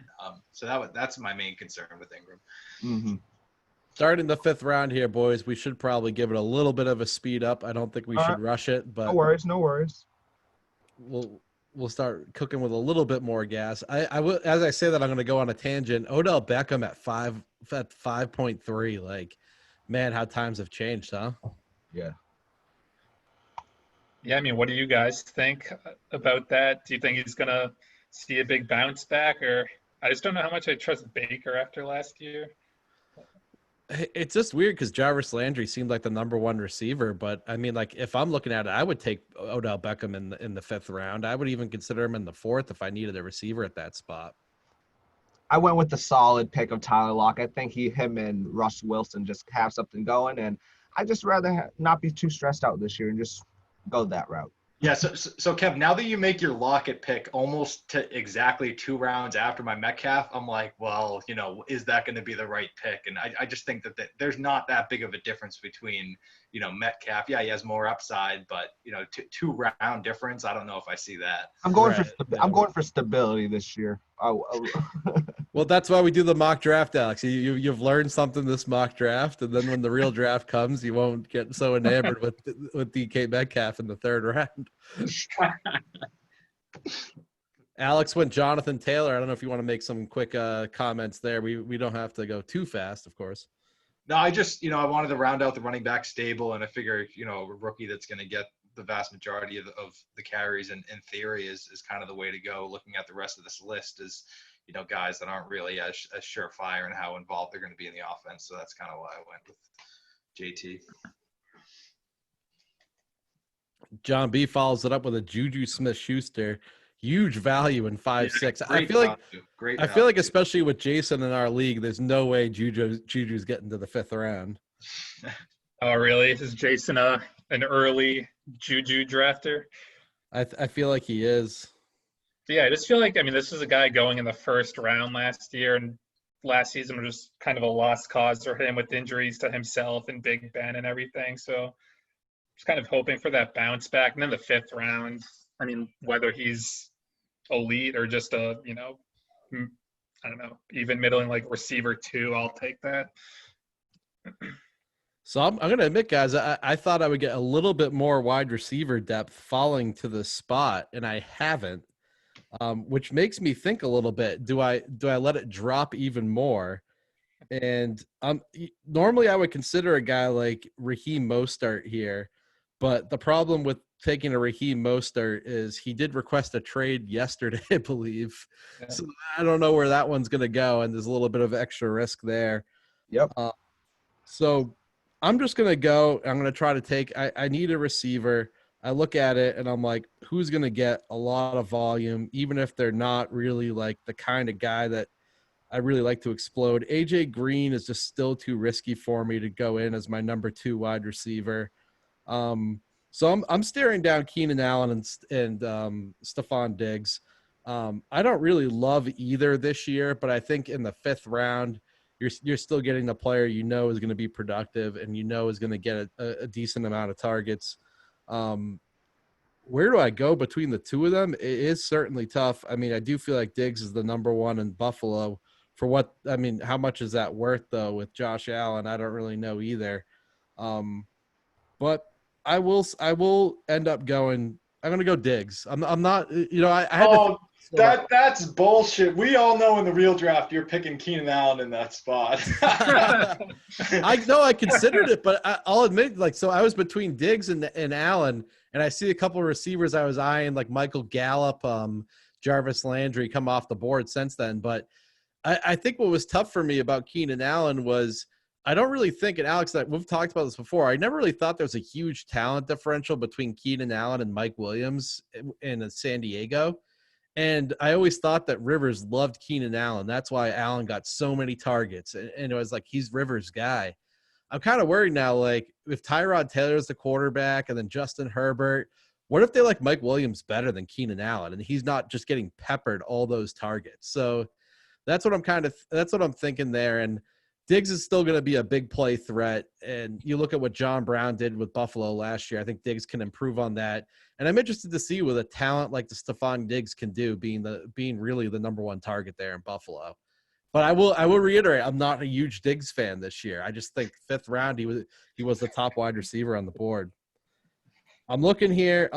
So that's my main concern with Ingram. Mm-hmm. Starting the 5th round here, boys. We should probably give it a little bit of a speed up. I don't think we should rush it, but no worries. We'll start cooking with a little bit more gas. I will, as I say that, I'm going to go on a tangent. Odell Beckham at 5.3, like. Man, how times have changed, huh? Yeah. Yeah, I mean, what do you guys think about that? Do you think he's going to see a big bounce back? Or I just don't know how much I trust Baker after last year. It's just weird because Jarvis Landry seemed like the number 1 receiver. But, I mean, like, if I'm looking at it, I would take Odell Beckham in the 5th round. I would even consider him in the 4th if I needed a receiver at that spot. I went with the solid pick of Tyler Lockett. I think him and Russ Wilson just have something going, and I just rather not be too stressed out this year and just go that route. Yeah, so Kev, now that you make your Lockett pick almost to exactly 2 rounds after my Metcalf, I'm like, well, is that going to be the right pick? And I just think that there's not that big of a difference between, Metcalf. Yeah, he has more upside, but 2-round difference. I don't know if I see that. I'm going for stability this year. Well, that's why we do the mock draft, Alex. You've learned something this mock draft, and then when the real draft comes, you won't get so enamored with DK Metcalf in the 3rd round. Alex went Jonathan Taylor. I don't know if you want to make some quick comments there. We don't have to go too fast, of course. No, I just I wanted to round out the running back stable, and I figure a rookie that's going to get the vast majority of the carries in theory is kind of the way to go. Looking at the rest of this list is guys that aren't really as surefire and how involved they're going to be in the offense. So that's kind of why I went with JT. Jon B follows it up with a Juju Smith-Schuster. huge value in 5'6". I feel like especially with Jason in our league, there's no way Juju's getting to the 5th round. Oh, really? Is Jason an early Juju drafter? I feel like he is. Yeah, I just feel like, I mean, this is a guy going in the 1st round last year, and last season was just kind of a lost cause for him with injuries to himself and Big Ben and everything. So just kind of hoping for that bounce back. And then the 5th round, I mean, whether he's elite or just a, I don't know, even middling like receiver 2, I'll take that. So I'm going to admit, guys, I thought I would get a little bit more wide receiver depth falling to the spot, and I haven't, which makes me think a little bit. Do I let it drop even more? And normally I would consider a guy like Raheem Mostert here, but the problem with taking a Raheem Mostert is he did request a trade yesterday, I believe. Yeah. So I don't know where that one's going to go, and there's a little bit of extra risk there. Yep. So I'm just going to go. I'm going to try to take – I need a receiver. I look at it, and I'm like, who's going to get a lot of volume, even if they're not really like the kind of guy that I really like to explode. AJ Green is just still too risky for me to go in as my number 2 wide receiver. So I'm staring down Keenan Allen and Stephon Diggs. I don't really love either this year, but I think in the 5th round, you're still getting the player you know is going to be productive and you know is going to get a decent amount of targets. Where do I go between the two of them? It is certainly tough. I mean, I do feel like Diggs is the number 1 in Buffalo. For what – I mean, how much is that worth, though, with Josh Allen? I don't really know either. But I will end up going – I'm going to go Diggs. I'm not – I had to – that's bullshit. We all know in the real draft you're picking Keenan Allen in that spot. I know I considered it, but I'll admit, so I was between Diggs and Allen, and I see a couple of receivers I was eyeing, like Michael Gallup, Jarvis Landry, come off the board since then. But I think what was tough for me about Keenan Allen was I don't really think, and Alex, we've talked about this before, I never really thought there was a huge talent differential between Keenan Allen and Mike Williams in San Diego. And I always thought that Rivers loved Keenan Allen. That's why Allen got so many targets. And it was like, he's Rivers' guy. I'm kind of worried now, like, if Tyrod Taylor's the quarterback and then Justin Herbert, what if they like Mike Williams better than Keenan Allen and he's not just getting peppered all those targets? So that's what I'm thinking there. And Diggs is still going to be a big play threat. And you look at what John Brown did with Buffalo last year. I think Diggs can improve on that. And I'm interested to see what a talent like the Stephon Diggs can do, being really the number 1 target there in Buffalo. But I will reiterate, I'm not a huge Diggs fan this year. I just think 5th round he was the top wide receiver on the board. I'm looking here.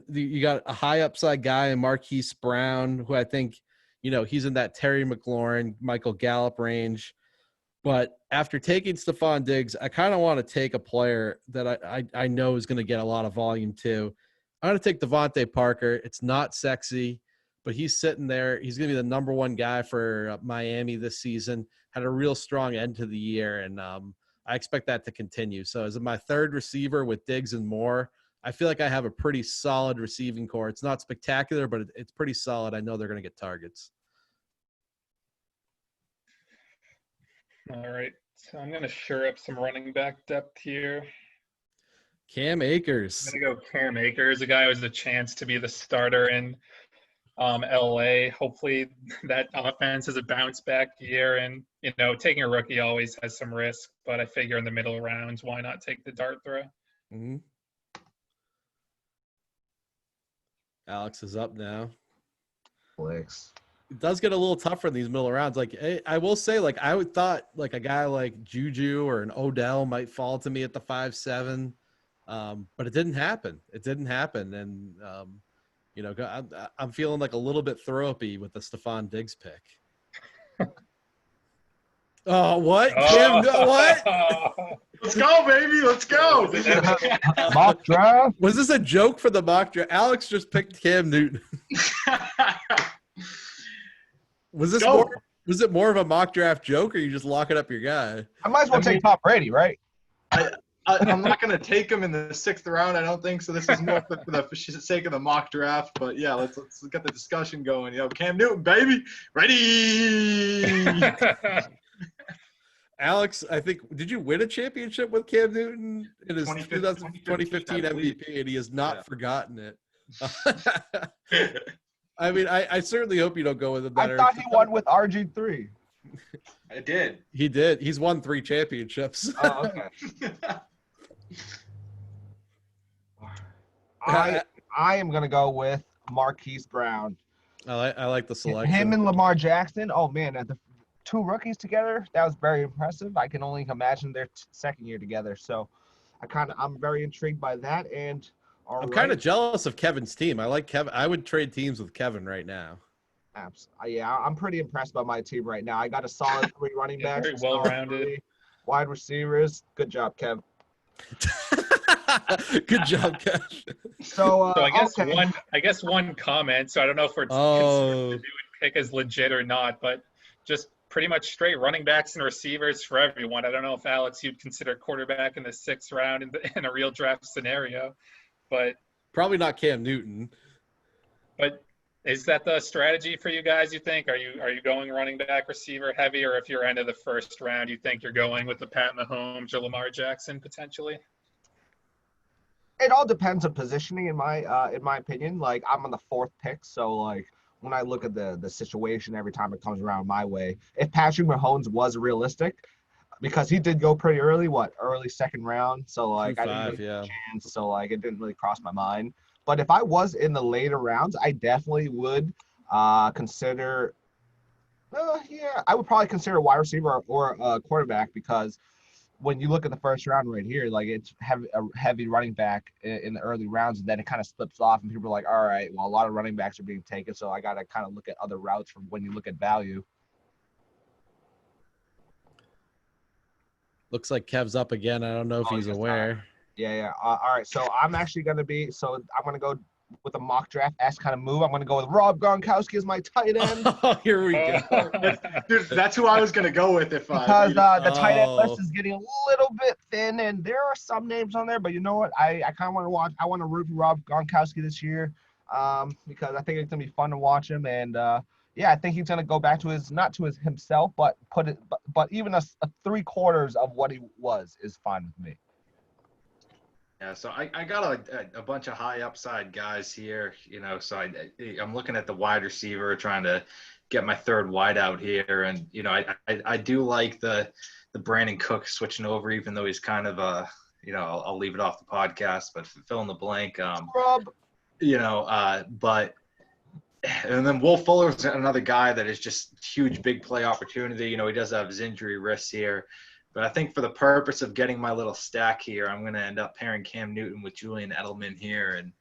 You got a high upside guy in Marquise Brown, who I think, he's in that Terry McLaurin, Michael Gallup range. But after taking Stephon Diggs, I kind of want to take a player that I know is going to get a lot of volume too. I'm going to take Devontae Parker. It's not sexy, but he's sitting there. He's going to be the number 1 guy for Miami this season. Had a real strong end to the year, and I expect that to continue. So as my 3rd receiver with Diggs and Moore, I feel like I have a pretty solid receiving core. It's not spectacular, but it's pretty solid. I know they're going to get targets. All right, so I'm going to shore up some running back depth here. Cam Akers. I'm going to go Cam Akers, a guy who has a chance to be the starter in LA. Hopefully that offense has a bounce back year. And, taking a rookie always has some risk, but I figure in the middle rounds, why not take the dart throw? Mm-hmm. Alex is up now. Flex. It does get a little tougher in these middle rounds. Like, I will say, like, I would thought like a guy like Juju or an Odell might fall to me at the 5-7. But it didn't happen. And, I'm feeling like a little bit throw-uppy with the Stephon Diggs pick. Oh, what? Kim, what? Let's go, baby. Let's go. Mock draft? Was this a joke for the mock draft? Alex just picked Cam Newton. Was it more of a mock draft joke, or you just locking up your guy? I might as well take Tom Brady, right? I I'm not going to take him in the 6th round. I don't think so. This is more for the sake of the mock draft. But yeah, let's get the discussion going. Cam Newton, baby, ready. Alex, I think, did you win a championship with Cam Newton in his 2015 MVP, and he has not forgotten it. I mean, I certainly hope you don't go with a better. I thought he won with RG3. I did. He did. He's won 3 championships. Oh, okay. I am going to go with Marquise Brown. I like the selection. Him and Lamar Jackson. Oh, man, the 2 rookies together, that was very impressive. I can only imagine their second year together. So I'm very intrigued by that. And I'm kind of jealous of Kevin's team. I like Kevin. I would trade teams with Kevin right now. Yeah, I'm pretty impressed by my team right now. I got a solid 3 running backs. Very well-rounded. Wide receivers. Good job, Kev. Good job, Kev. So I guess one comment. So I don't know if we're considering the new pick as legit or not, but just pretty much straight running backs and receivers for everyone. I don't know if Alex, you'd consider quarterback in the 6th round in a real draft scenario, but probably not Cam Newton. But is that the strategy for you guys, you think? Are you going running back receiver heavy, or if you're end of the 1st round, you think you're going with the Pat Mahomes or Lamar Jackson potentially? It all depends on positioning in my opinion. Like, I'm on the 4th pick, so like when I look at the situation every time it comes around my way, if Patrick Mahomes was realistic, because he did go pretty early, early 2nd round, so like I didn't really have a chance, so like it didn't really cross my mind. But if I was in the later rounds, I definitely would consider. I would probably consider a wide receiver or a quarterback, because when you look at the 1st round right here, like it's a heavy running back in the early rounds, and then it kind of slips off, and people are like, all right, well, a lot of running backs are being taken, so I got to kind of look at other routes from when you look at value. Looks like Kev's up again. I don't know if he's aware. Yeah. All right, so I'm actually going to I'm going to go with a mock draft-esque kind of move. I'm going to go with Rob Gronkowski as my tight end. Oh, here we go. Dude, that's who I was going to go with because the tight end list is getting a little bit thin, and there are some names on there, but you know what? I kind of want to watch. I want to root for Rob Gronkowski this year, because I think it's going to be fun to watch him, and I think he's going to go back to himself, but even a 3/4 of what he was is fine with me. Yeah, so I got a bunch of high upside guys here, so I'm looking at the wide receiver, trying to get my 3rd wide out here. And, I do like the Brandon Cook switching over, even though he's kind of I'll leave it off the podcast, but fill in the blank. But and then Will Fuller's another guy that is just huge, big play opportunity. He does have his injury risks here. But I think for the purpose of getting my little stack here, I'm going to end up pairing Cam Newton with Julian Edelman here, and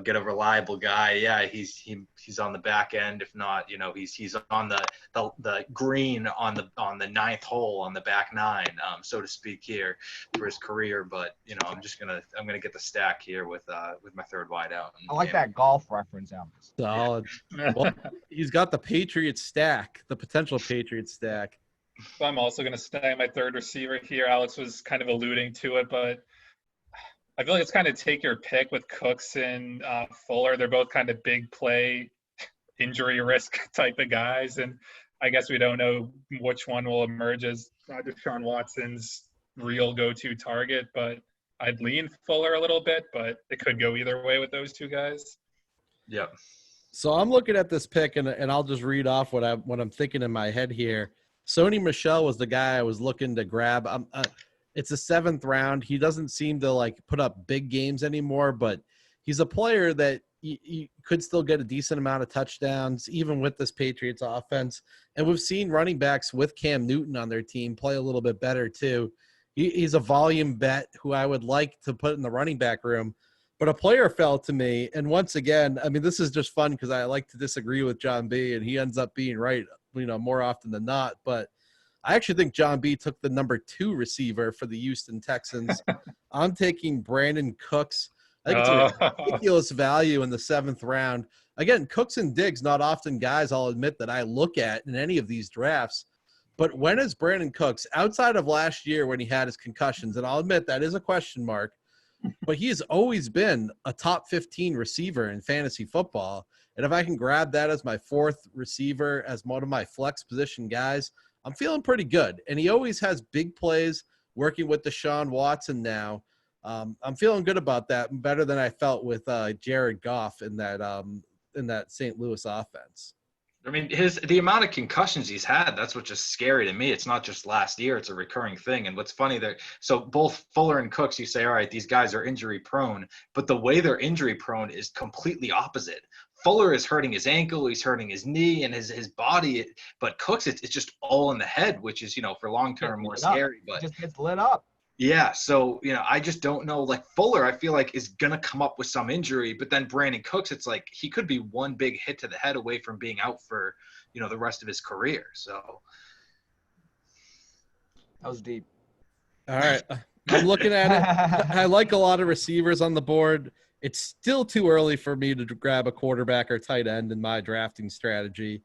get a reliable guy. Yeah, he's on the back end. If not, he's on the green on the 9th hole on the back 9, so to speak, here for his career. But I'm gonna get the stack here with my 3rd wide out. I like that golf reference, Alex. Solid. Well, he's got the Patriot stack, the potential Patriot stack. So I'm also going to stay my 3rd receiver here. Alex was kind of alluding to it, but I feel like it's kind of take your pick with Cooks and Fuller. They're both kind of big play, injury risk type of guys, and I guess we don't know which one will emerge as Deshaun Watson's real go-to target, but I'd lean Fuller a little bit, but it could go either way with those 2 guys. Yep. So I'm looking at this pick, and I'll just read off what I'm thinking in my head here. Sony Michel was the guy I was looking to grab. It's a 7th round. He doesn't seem to put up big games anymore, but he's a player that you could still get a decent amount of touchdowns, even with this Patriots offense. And we've seen running backs with Cam Newton on their team play a little bit better too. He's a volume bet who I would like to put in the running back room, but a player fell to me. And once again, I mean, this is just fun because I like to disagree with Jon B, and he ends up being right, more often than not. But I actually think Jon B took the number 2 receiver for the Houston Texans. I'm taking Brandon Cooks. I think it's a ridiculous value in the 7th round. Again, Cooks and Diggs, not often guys, I'll admit, that I look at in any of these drafts. But when is Brandon Cooks, outside of last year when he had his concussions, and I'll admit that is a question mark, but he has always been a top 15 receiver in fantasy football. And if I can grab that as my fourth receiver, as one of my flex position guys, I'm feeling pretty good. And he always has big plays working with Deshaun Watson now. I'm feeling good about that, better than I felt with Jared Goff in that St. Louis offense. I mean, the amount of concussions he's had, that's what's just scary to me. It's not just last year, it's a recurring thing. And what's funny so both Fuller and Cooks, you say, all right, these guys are injury prone, but the way they're injury prone is completely opposite. Fuller is hurting his ankle, he's hurting his knee and his body, but Cooks, it's just all in the head, which is, for long term more scary. But it just gets lit up. Yeah, so, I just don't know. Like Fuller, I feel like is going to come up with some injury, but then Brandon Cooks, it's like he could be one big hit to the head away from being out for, the rest of his career. So that was deep. All right. I'm looking at it. I like a lot of receivers on the board. It's still too early for me to grab a quarterback or tight end in my drafting strategy.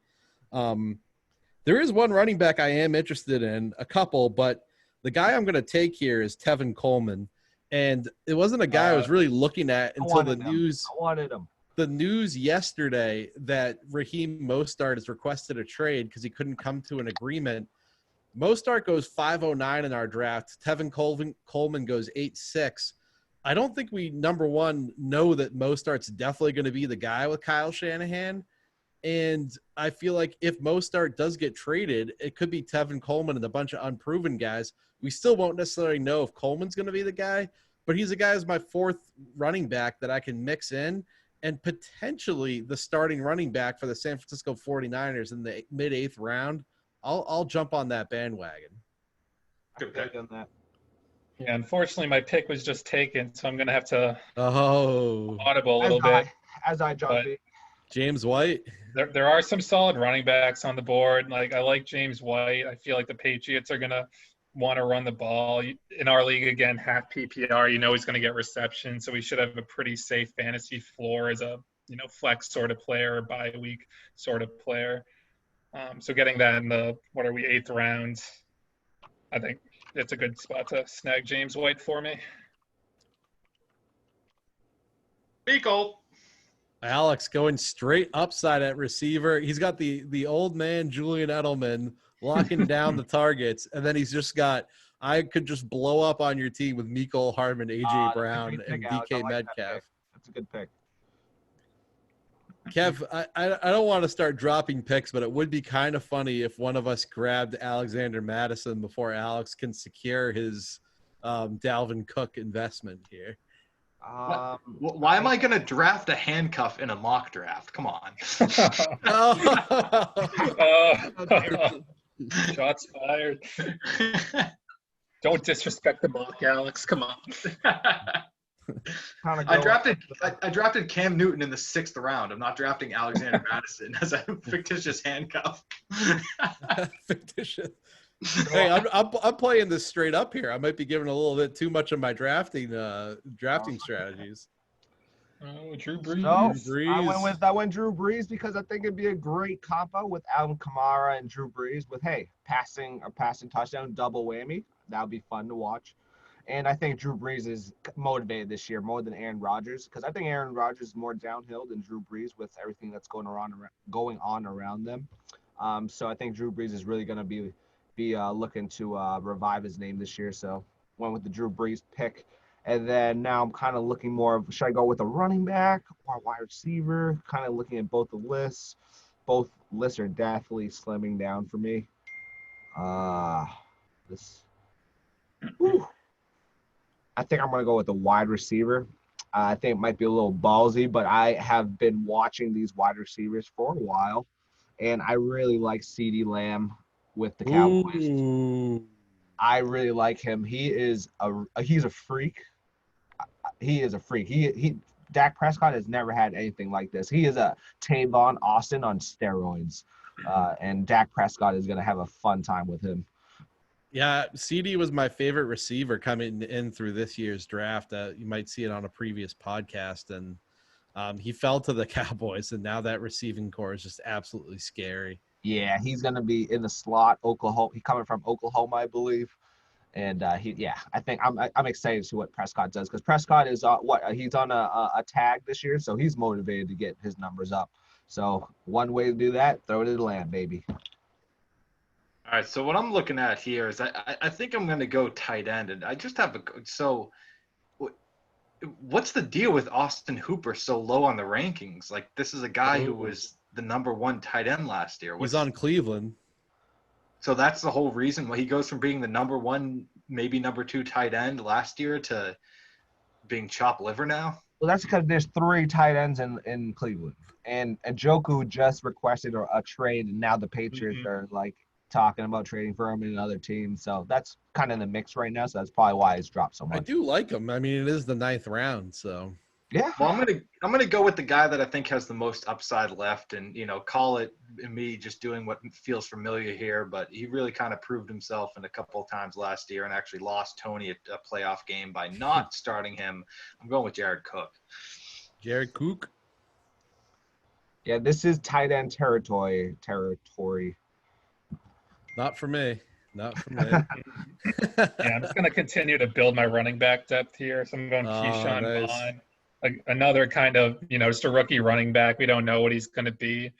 There is one running back I am interested in, a couple, but the guy I'm going to take here is Tevin Coleman, and it wasn't a guy I was really looking at until the news. I wanted him. The news yesterday that Raheem Mostart has requested a trade because he couldn't come to an agreement. Mostart goes 509 in our draft. Tevin Coleman goes 86. I don't think we, number one, know that Mostart's definitely going to be the guy with Kyle Shanahan. And I feel like if Mostart does get traded, it could be Tevin Coleman and a bunch of unproven guys. We still won't necessarily know if Coleman's going to be the guy, but he's a guy who's my fourth running back that I can mix in and potentially the starting running back for the San Francisco 49ers in the mid-8th round. I'll jump on that bandwagon. Good pick on that. Yeah, unfortunately, my pick was just taken, so I'm going to have to audible a little bit. As I, Jon B. James White. There are some solid running backs on the board. Like, I like James White. I feel like the Patriots are going to want to run the ball. In our league, again, half PPR, he's going to get reception, so we should have a pretty safe fantasy floor as a, flex sort of player or bye week sort of player. So getting that in the, 8th round, I think it's a good spot to snag James White for me. Beagle. Alex going straight upside at receiver. He's got the old man Julian Edelman locking down the targets, and then he's just got I could just blow up on your team with Mecole Hardman, AJ Brown, and DK Metcalf. That's a good pick. Kev, I don't want to start dropping picks, but it would be kind of funny if one of us grabbed Alexander Madison before Alex can secure his Dalvin Cook investment here. Why am I going to draft a handcuff in a mock draft? Come on. Shots fired. Don't disrespect the mock, Alex. Come on. I drafted Cam Newton in the 6th round. I'm not drafting Alexander Madison as a fictitious handcuff. Fictitious. Hey, I'm playing this straight up here. I might be giving a little bit too much of my drafting strategies. Oh, Drew Brees. No, I went Drew Brees because I think it'd be a great combo with Alvin Kamara and Drew Brees with a passing touchdown, double whammy. That would be fun to watch. And I think Drew Brees is motivated this year more than Aaron Rodgers because I think Aaron Rodgers is more downhill than Drew Brees with everything that's going on around them. So I think Drew Brees is really going to be looking to revive his name this year. So went with the Drew Brees pick. And then now I'm kind of looking more of, should I go with a running back or a wide receiver? Kind of looking at both the lists. Both lists are definitely slimming down for me. I think I'm going to go with the wide receiver. I think it might be a little ballsy, but I have been watching these wide receivers for a while, and I really like CeeDee Lamb with the Cowboys. Ooh. I really like him. He's a freak. He is a freak. Dak Prescott has never had anything like this. He is a Tavon Austin on steroids, and Dak Prescott is going to have a fun time with him. Yeah, CD was my favorite receiver coming in through this year's draft. You might see it on a previous podcast, and he fell to the Cowboys, and now that receiving core is just absolutely scary. Yeah, he's going to be in the slot. Oklahoma. He's coming from Oklahoma, I believe. And I think I'm excited to see what Prescott does because Prescott is he's on a tag this year, so he's motivated to get his numbers up. So one way to do that, throw it in the land, baby. All right, so what I'm looking at here is I think I'm going to go tight end, and I just have what's the deal with Austin Hooper so low on the rankings? Like, this is a guy who was the #1 tight end last year. He's on Cleveland. So that's the whole reason why he goes from being the #1, maybe #2 tight end last year to being chopped liver now? Well, that's because there's 3 tight ends in Cleveland. And Njoku just requested a trade, and now the Patriots are like talking about trading for him in another team. So that's kind of in the mix right now. So that's probably why it's dropped so much. I do like him. I mean, it is the 9th round, so. Yeah. Well, I'm gonna go with the guy that I think has the most upside left, and call it me just doing what feels familiar here, but he really kind of proved himself in a couple of times last year and actually lost Tony a playoff game by not starting him. I'm going with Jared Cook. Jared Cook. Yeah, this is tight end territory. Not for me. Not for me. Yeah, I'm just going to continue to build my running back depth here. So I'm going Keyshawn nice. Vaughn. Another kind of, just a rookie running back. We don't know what he's going to be,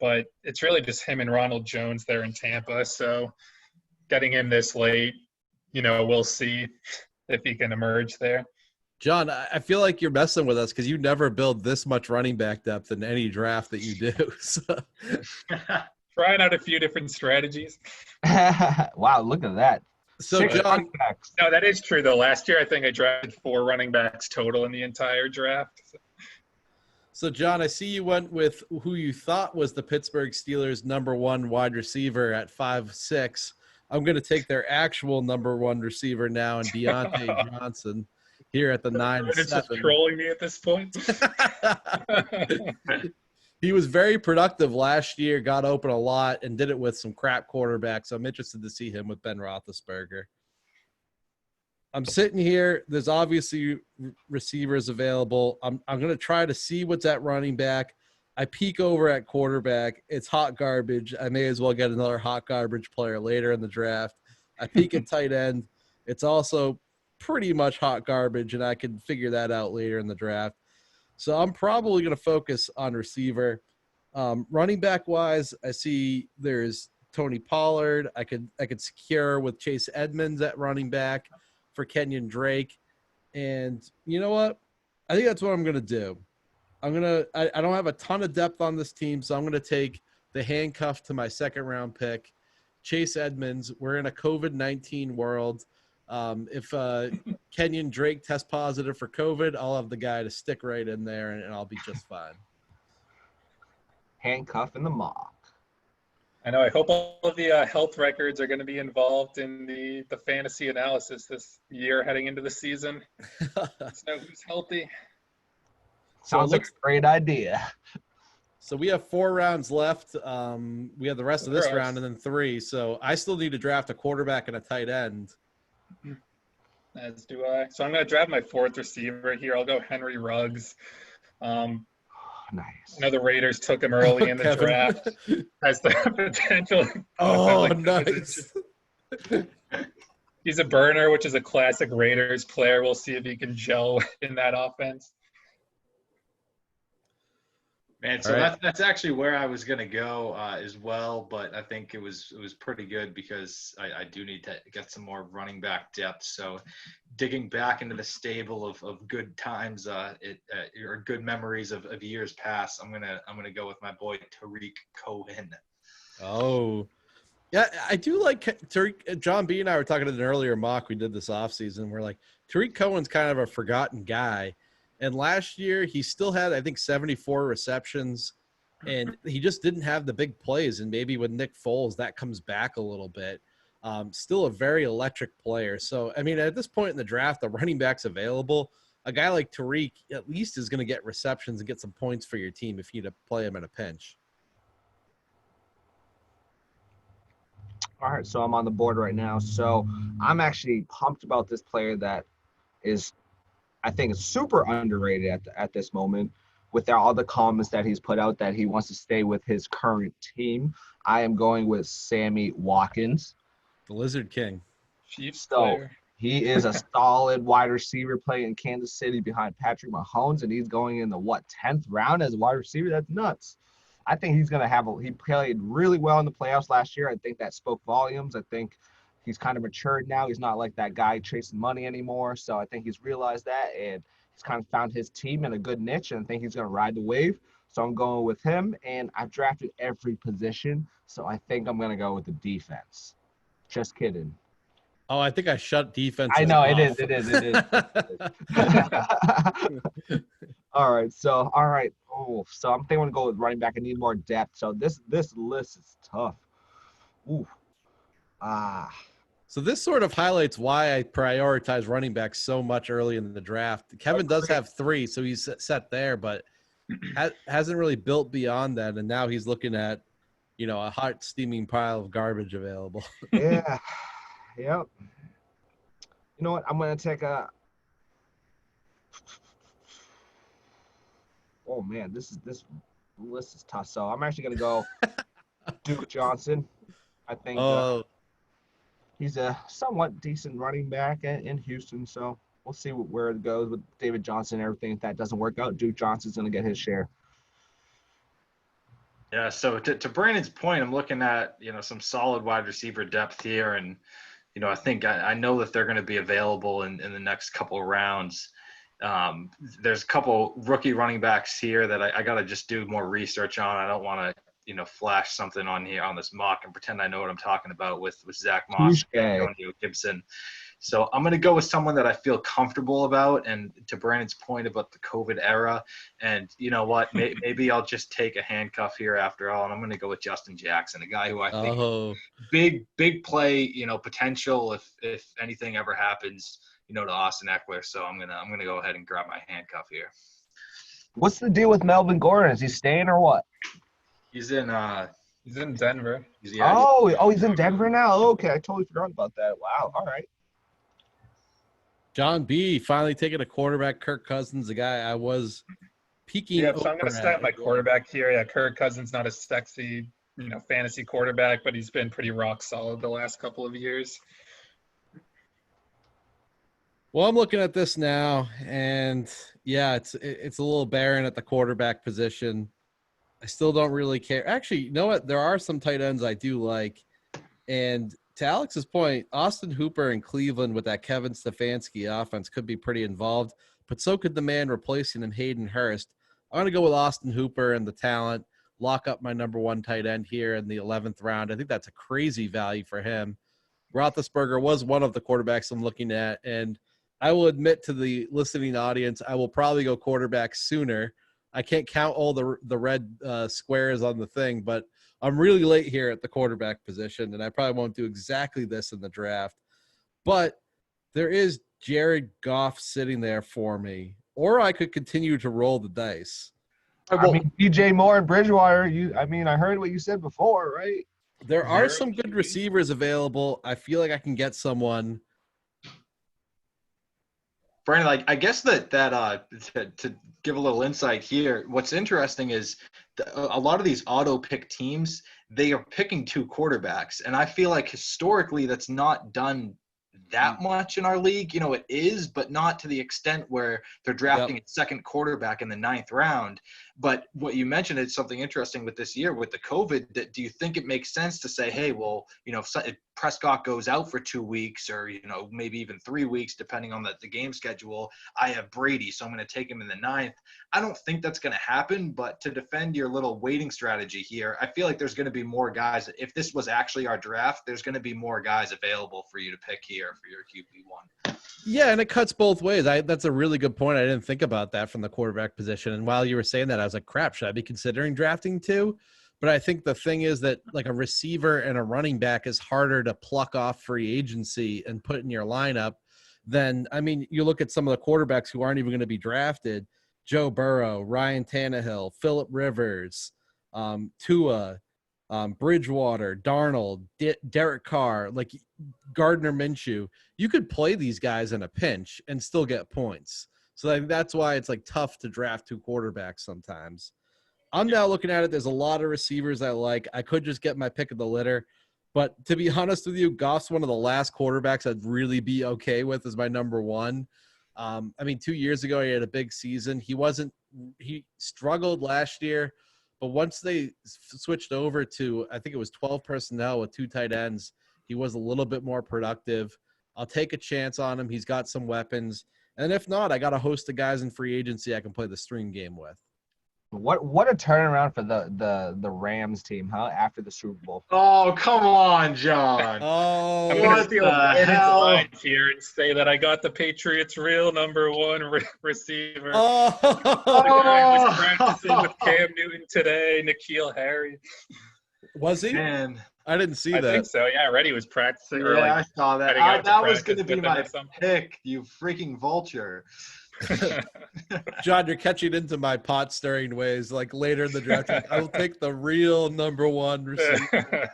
but it's really just him and Ronald Jones there in Tampa. So getting him this late, we'll see if he can emerge there. John, I feel like you're messing with us because you never build this much running back depth in any draft that you do. So. Trying out a few different strategies. Wow, look at that. So, 6 John, running backs. No, that is true, though. Last year, I think I drafted 4 running backs total in the entire draft. So, John, I see you went with who you thought was the Pittsburgh Steelers' #1 wide receiver at 5'6". I'm going to take their actual #1 receiver now, and Deontay Johnson here at the 9'7". It's just trolling me at this point. He was very productive last year, got open a lot, and did it with some crap quarterbacks. So I'm interested to see him with Ben Roethlisberger. I'm sitting here. There's obviously receivers available. I'm going to try to see what's at running back. I peek over at quarterback. It's hot garbage. I may as well get another hot garbage player later in the draft. I peek at tight end. It's also pretty much hot garbage, and I can figure that out later in the draft. So I'm probably going to focus on receiver. Running back wise, I see there's Tony Pollard. I could secure with Chase Edmonds at running back for Kenyon Drake. And you know what? I think that's what I'm going to do. I don't have a ton of depth on this team, so I'm going to take the handcuff to my 2nd round pick, Chase Edmonds. We're in a COVID-19 world. If Kenyon Drake tests positive for COVID, I'll have the guy to stick right in there, and I'll be just fine. Handcuff in the mock. I know. I hope all of the health records are going to be involved in the fantasy analysis this year heading into the season. Let's know who's healthy. Sounds like a great idea. So we have 4 rounds left. We have the rest of this round and then 3. So I still need to draft a quarterback and a tight end. As do I. So I'm going to draft my 4th receiver here. I'll go Henry Ruggs. Nice. I know the Raiders took him early in the draft. Has the potential. Oh, nice. He's a burner, which is a classic Raiders player. We'll see if he can gel in that offense. Man, so that's actually where I was gonna go as well, but I think it was pretty good because I do need to get some more running back depth. So digging back into the stable of good times, or good memories of years past, I'm gonna go with my boy Tariq Cohen. Oh, yeah, I do like Tariq. Jon B and I were talking in an earlier mock we did this offseason. We're like, Tariq Cohen's kind of a forgotten guy. And last year, he still had, I think, 74 receptions, and he just didn't have the big plays. And maybe with Nick Foles, that comes back a little bit. Still a very electric player. So, I mean, at this point in the draft, the running back's available. A guy like Tariq at least is going to get receptions and get some points for your team if you need to play him in a pinch. All right, so I'm on the board right now. So I'm actually pumped about this player that is – I think it's super underrated at this moment. with all the comments that he's put out that he wants to stay with his current team, I am going with Sammy Watkins. The Lizard King. Chiefs So player. he is a solid wide receiver playing in Kansas City behind Patrick Mahomes, and he's going in the 10th round as a wide receiver. That's nuts. I think he's going to have he played really well in the playoffs last year. I think that spoke volumes. I think he's kind of matured now. He's not like that guy chasing money anymore. So I think he's realized that, and he's kind of found his team in a good niche, and I think he's going to ride the wave. So I'm going with him, and I've drafted every position, so I think I'm going to go with the defense. Just kidding. Oh, I think I shut defense. I know off. it is. All right. So I'm thinking I'm gonna go with running back. I need more depth. So this list is tough. Ooh. So this sort of highlights why I prioritize running back so much early in the draft. Kevin does have 3, so he's set there, but hasn't really built beyond that. And now he's looking at, a hot steaming pile of garbage available. Yeah. Yep. You know what? I'm gonna take a. Oh man, this list is tough. So I'm actually gonna go Duke Johnson. I think he's a somewhat decent running back in Houston. So we'll see where it goes with David Johnson and everything. If that doesn't work out, Duke Johnson's gonna get his share. Yeah. So to Brandon's point, I'm looking at some solid wide receiver depth here, and I think I know that they're going to be available in the next couple of rounds. There's a couple rookie running backs here that I got to just do more research on. I don't want to, flash something on here on this mock and pretend I know what I'm talking about with Zach Moss and Antonio Gibson. So I'm going to go with someone that I feel comfortable about. And to Brandon's point about the COVID era, and you know what, maybe I'll just take a handcuff here after all, and I'm going to go with Justin Jackson, a guy who I think big play, potential if anything ever happens, to Austin Eckler. So I'm gonna go ahead and grab my handcuff here. What's the deal with Melvin Gordon? Is he staying or what? He's in Denver. He's in Denver now. Okay, I totally forgot about that. Wow. All right. Jon B finally taking a quarterback, Kirk Cousins, a guy I was peeking. Yeah, so I'm going to start my quarterback here. Yeah, Kirk Cousins, not a sexy, fantasy quarterback, but he's been pretty rock solid the last couple of years. Well, I'm looking at this now, and yeah, it's a little barren at the quarterback position. I still don't really care. Actually, you know what? There are some tight ends I do like, and to Alex's point, Austin Hooper in Cleveland with that Kevin Stefanski offense could be pretty involved, but so could the man replacing him, Hayden Hurst. I'm going to go with Austin Hooper and the talent, lock up my number 1 tight end here in the 11th round. I think that's a crazy value for him. Roethlisberger was one of the quarterbacks I'm looking at, and I will admit to the listening audience, I will probably go quarterback sooner. I can't count all the red squares on the thing, but I'm really late here at the quarterback position, and I probably won't do exactly this in the draft. But there is Jared Goff sitting there for me, or I could continue to roll the dice. DJ Moore and Bridgewater, I heard what you said before, right? There are some good receivers available. I feel like I can get someone. Brandon, I guess that to give a little insight here, what's interesting is a lot of these auto pick teams, they are picking 2 quarterbacks, and I feel like historically that's not done that much in our league. It is, but not to the extent where they're drafting a second quarterback in the 9th round. But what you mentioned is something interesting with this year with the COVID. That do you think it makes sense to say, hey, well, if Prescott goes out for 2 weeks or, maybe even 3 weeks, depending on the game schedule, I have Brady, so I'm going to take him in the 9th. I don't think that's going to happen, but to defend your little waiting strategy here, I feel like there's going to be more guys. If this was actually our draft, there's going to be more guys available for you to pick here for your QB1. Yeah, and it cuts both ways. That's a really good point. I didn't think about that from the quarterback position. And while you were saying that, I was like, crap, should I be considering drafting 2? But I think the thing is that like a receiver and a running back is harder to pluck off free agency and put in your lineup than, you look at some of the quarterbacks who aren't even going to be drafted, Joe Burrow, Ryan Tannehill, Phillip Rivers, Tua, Bridgewater, Darnold, Derek Carr, like Gardner Minshew. You could play these guys in a pinch and still get points. So like, that's why it's like tough to draft 2 quarterbacks sometimes. I'm now looking at it. There's a lot of receivers I like. I could just get my pick of the litter. But to be honest with you, Goff's one of the last quarterbacks I'd really be okay with as my number 1. I mean, 2 years ago, he had a big season. He struggled last year, but once they switched over to, I think it was 12 personnel with 2 tight ends, he was a little bit more productive. I'll take a chance on him. He's got some weapons. And if not, I got a host of guys in free agency I can play the stream game with. What a turnaround for the Rams team, huh? After the Super Bowl. Oh, come on, John. Oh, I'm going to What steal the Gordon's hell? line here and say that I got the Patriots' real number 1 receiver. oh. The guy was practicing with Cam Newton today, N'Keal Harry. Was he? Man. I didn't see I that. think so. Yeah, I read he was practicing. Yeah, Or like, I saw that. heading out to That was practice going to be with him my or something. pick, you freaking vulture. John, you're catching into my pot stirring ways. Like later in the draft, like, I'll take the real number 1 receiver.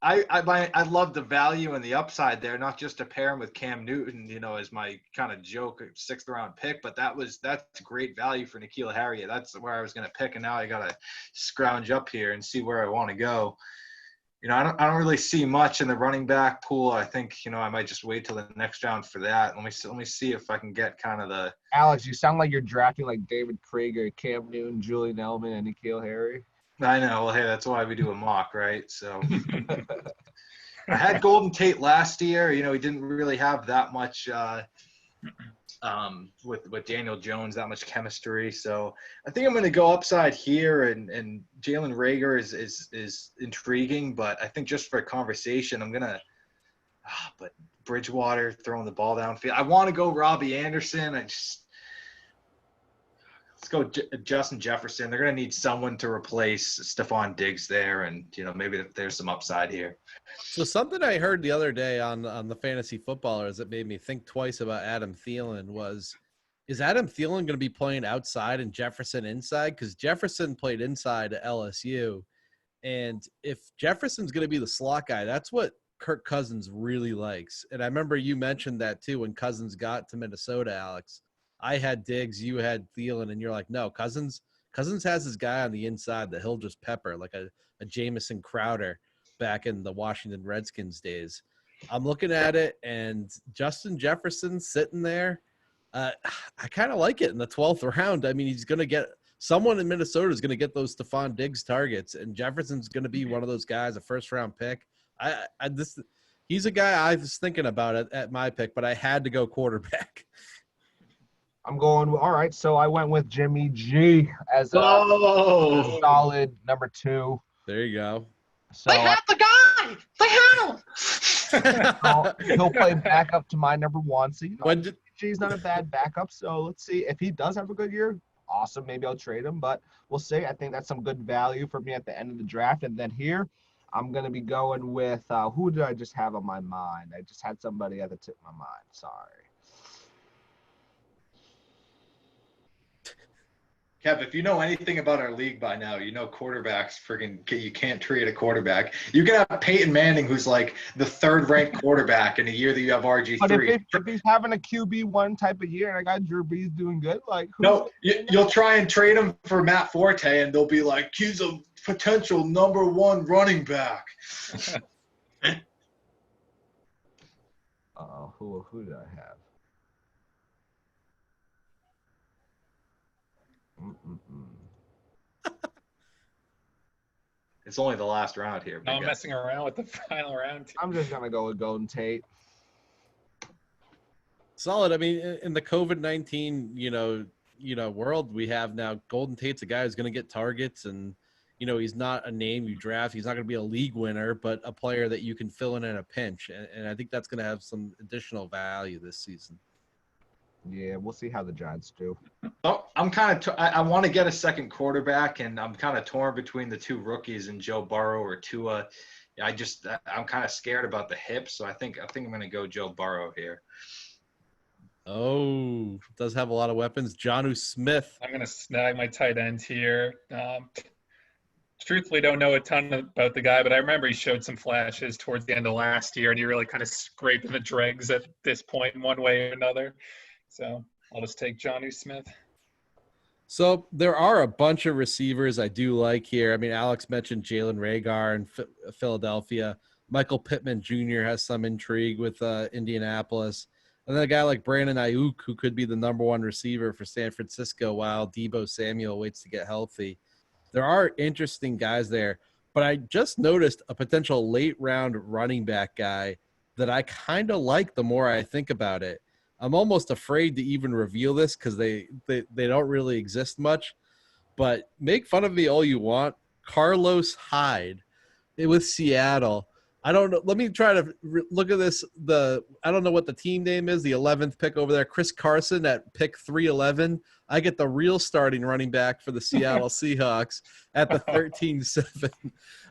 I love the value and the upside there, not just to pair him with Cam Newton, as my kind of joke 6th round pick, but that's great value for N'Keal Harry. That's where I was going to pick, and now I got to scrounge up here and see where I want to go. I don't really see much in the running back pool. I think, I might just wait till the next round for that. Let me see if I can get kind of the. Alex, you sound like you're drafting like David Krieger, Cam Newton, Julian Edelman, and N'Keal Harry. I know. Well, hey, that's why we do a mock, right? So I had Golden Tate last year. He didn't really have that much with Daniel Jones, that much chemistry. So I think I'm going to go upside here, and Jalen Reagor is intriguing, but I think just for a conversation, I'm going to but Bridgewater throwing the ball downfield. I want to go Robbie Anderson. Let's go Justin Jefferson. They're going to need someone to replace Stephon Diggs there, and maybe there's some upside here. So something I heard the other day on the Fantasy Footballers that made me think twice about Adam Thielen was, is Adam Thielen going to be playing outside and Jefferson inside? Because Jefferson played inside at LSU, and if Jefferson's going to be the slot guy, that's what Kirk Cousins really likes. And I remember you mentioned that too when Cousins got to Minnesota, Alex. I had Diggs, you had Thielen, and you're like, no, Cousins has his guy on the inside that he'll just pepper like a Jamison Crowder back in the Washington Redskins days. I'm looking at it, and Justin Jefferson sitting there. I kind of like it in the 12th round. I mean, he's going to get – someone in Minnesota is going to get those Stephon Diggs targets, and Jefferson's going to be one of those guys, a first-round pick. He's a guy I was thinking about at my pick, but I had to go quarterback. I'm going, all right, so I went with Jimmy G as a solid number 2. There you go. So They have the guy. They have him. he'll play back up to my number 1. So, When G's not a bad backup. So let's see if he does have a good year. Awesome. Maybe I'll trade him, but we'll see. I think that's some good value for me at the end of the draft. And then here, I'm going to be going with who did I just have on my mind? I just had somebody at the tip of my mind. Sorry. Kev, if you know anything about our league by now, quarterbacks you can't trade a quarterback. You can have Peyton Manning, who's like the 3rd-ranked quarterback in a year that you have RG3. But if he's having a QB1 type of year and I got Drew Brees doing good, like you'll try and trade him for Matt Forte, and they'll be like, he's a potential number 1 running back. Who did I have? It's only the last round here. Not messing around with the final round. I'm just gonna go with Golden Tate. Solid. I mean, in the COVID-19, world we have now, Golden Tate's a guy who's going to get targets, and he's not a name you draft. He's not going to be a league winner, but a player that you can fill in a pinch, and I think that's going to have some additional value this season. Yeah, we'll see how the Giants do. Oh, I'm kind of I want to get a second quarterback, and I'm kind of torn between the 2 rookies and Joe Burrow or Tua. I'm kind of scared about the hips, so I think I'm going to go Joe Burrow here. Oh, does have a lot of weapons. Jonnu Smith. I'm going to snag my tight end here. truthfully don't know a ton about the guy, but I remember he showed some flashes towards the end of last year, and he really kind of scraping the dregs at this point in one way or another. So I'll just take Jonnu Smith. So there are a bunch of receivers I do like here. I mean, Alex mentioned Jalen Reagor in Philadelphia. Michael Pittman Jr. has some intrigue with Indianapolis. And then a guy like Brandon Ayuk, who could be the number one receiver for San Francisco while Deebo Samuel waits to get healthy. There are interesting guys there, but I just noticed a potential late round running back guy that I kind of like the more I think about it. I'm almost afraid to even reveal this because they don't really exist much, but make fun of me all you want. Carlos Hyde with Seattle. I don't know. Let me try to look at this. I don't know what the team name is. The 11th pick over there, Chris Carson at pick 311. I get the real starting running back for the Seattle Seahawks at the 13-7.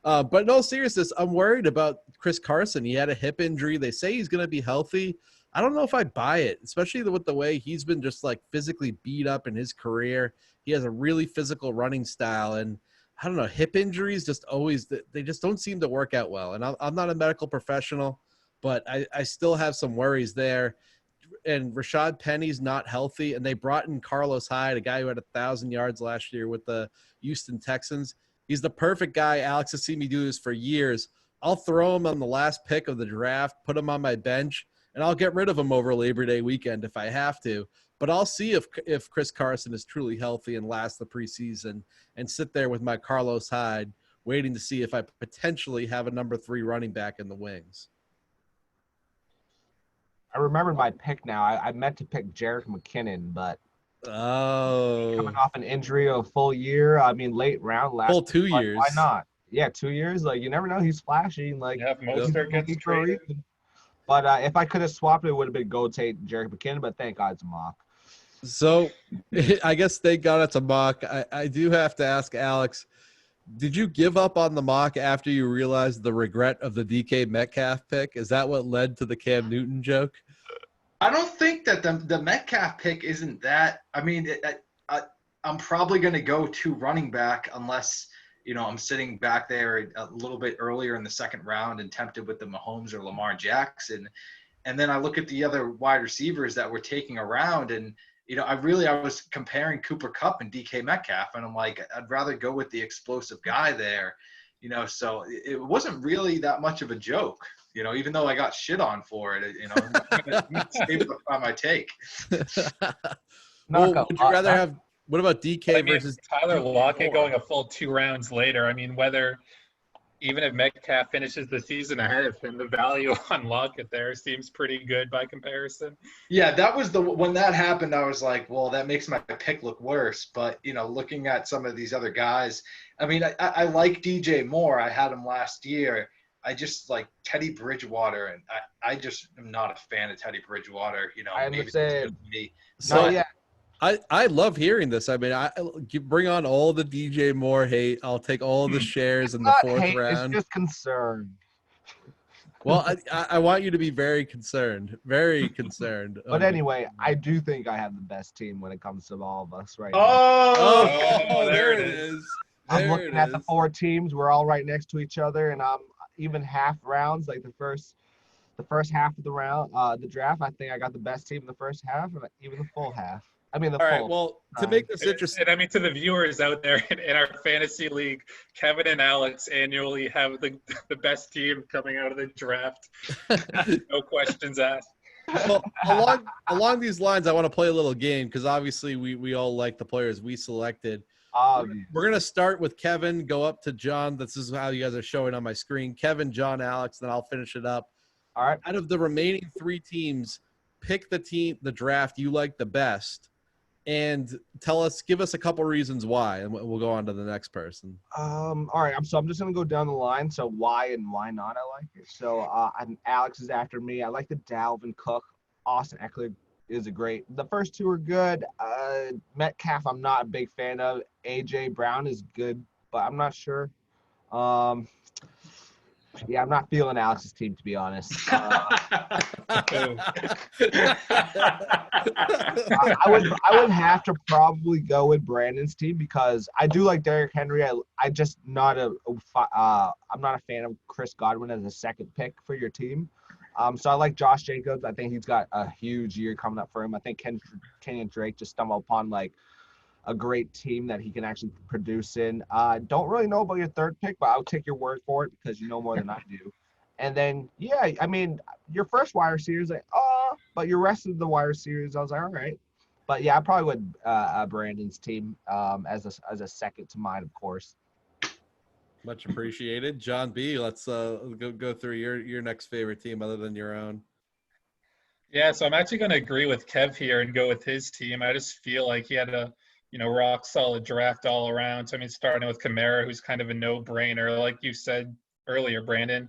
But no seriousness, I'm worried about Chris Carson. He had a hip injury. They say he's going to be healthy. I don't know if I buy it, especially with the way he's been just like physically beat up in his career. He has a really physical running style, and I don't know, hip injuries just always, they just don't seem to work out well. And I'm not a medical professional, but I still have some worries there. And Rashad Penny's not healthy, and they brought in Carlos Hyde, a guy who had 1,000 yards last year with the Houston Texans. He's the perfect guy. Alex has seen me do this for years. I'll throw him on the last pick of the draft, put him on my bench, and I'll get rid of him over Labor Day weekend if I have to. But I'll see if Chris Carson is truly healthy and lasts the preseason and sit there with my Carlos Hyde waiting to see if I potentially have a number 3 running back in the wings. I remembered my pick now. I meant to pick Jerick McKinnon, but coming off an injury of a full year, I mean, late round, last full 2 years. Why not? Yeah, 2 years. Like, you never know. He's flashy. Like, Yeah, Mostert gets traded. But if I could have swapped it would have been go take Jerick McKinnon, but thank God it's a mock. So I guess thank God it's a mock. I do have to ask Alex, did you give up on the mock after you realized the regret of the DK Metcalf pick? Is that what led to the Cam Newton joke? I don't think that the Metcalf pick isn't that. I mean, I'm probably going to go to running back unless, I'm sitting back there a little bit earlier in the second round and tempted with the Mahomes or Lamar Jackson. And then I look at the other wide receivers that we're taking around, and I was comparing Cooper Kupp and DK Metcalf, and I'm like, I'd rather go with the explosive guy there, so it wasn't really that much of a joke, even though I got shit on for it, I'm gonna stay by my take. Well, would you rather have, what about DK versus Tyler Lockett going a full 2 rounds later? I mean, even if Metcalf finishes the season ahead of him, the value on Lockett there seems pretty good by comparison. Yeah, that was when that happened, I was like, well, that makes my pick look worse. But, looking at some of these other guys, I mean, I like DJ Moore. I had him last year. I just like Teddy Bridgewater, and I just am not a fan of Teddy Bridgewater. I understand. Me. So, yeah. I love hearing this. I mean, you bring on all the DJ Moore hate. I'll take all the shares in the 4th round. It's just concern. Well, I want you to be very concerned. Very concerned. But anyway, I do think I have the best team when it comes to all of us right now. Oh, there it is. I'm looking at the 4 teams. We're all right next to each other, and even half rounds, like the first half of the round, the draft. I think I got the best team in the first half, and even the full half. I mean, all right. Well, to make this interesting, and I mean, to the viewers out there in our fantasy league, Kevin and Alex annually have the best team coming out of the draft. No questions asked. Well, along these lines, I want to play a little game because obviously we all like the players we selected. We're gonna start with Kevin, go up to John. This is how you guys are showing on my screen. Kevin, John, Alex, then I'll finish it up. All right. Out of the remaining 3 teams, pick the draft you like the best. And give us a couple reasons why, and we'll go on to the next person. All right, so I'm just gonna go down the line. So why and why not I like it. So Alex is after me. I like the Dalvin Cook. Austin Eckler is the first 2 are good. Metcalf I'm not a big fan of. AJ Brown is good, but I'm not sure. Yeah, I'm not feeling Alex's team, to be honest. I would have to probably go with Brandon's team because I do like Derrick Henry. I just not I'm not a fan of Chris Godwin as a second pick for your team. So I like Josh Jacobs. I think he's got a huge year coming up for him. I think Kenyon Drake just stumbled upon like a great team that he can actually produce in. Don't really know about your third pick, but I'll take your word for it because you know more than I do. And then, yeah, I mean, your first wide receiver is like, but your rest of the wide receivers, I was like, all right. But yeah, I probably would Brandon's team as a second to mine, of course. Much appreciated. Jon B, let's go through your next favorite team other than your own. Yeah, so I'm actually going to agree with Kev here and go with his team. I just feel like he had a, rock solid draft all around. So I mean, starting with Kamara, who's kind of a no-brainer, like you said earlier, Brandon.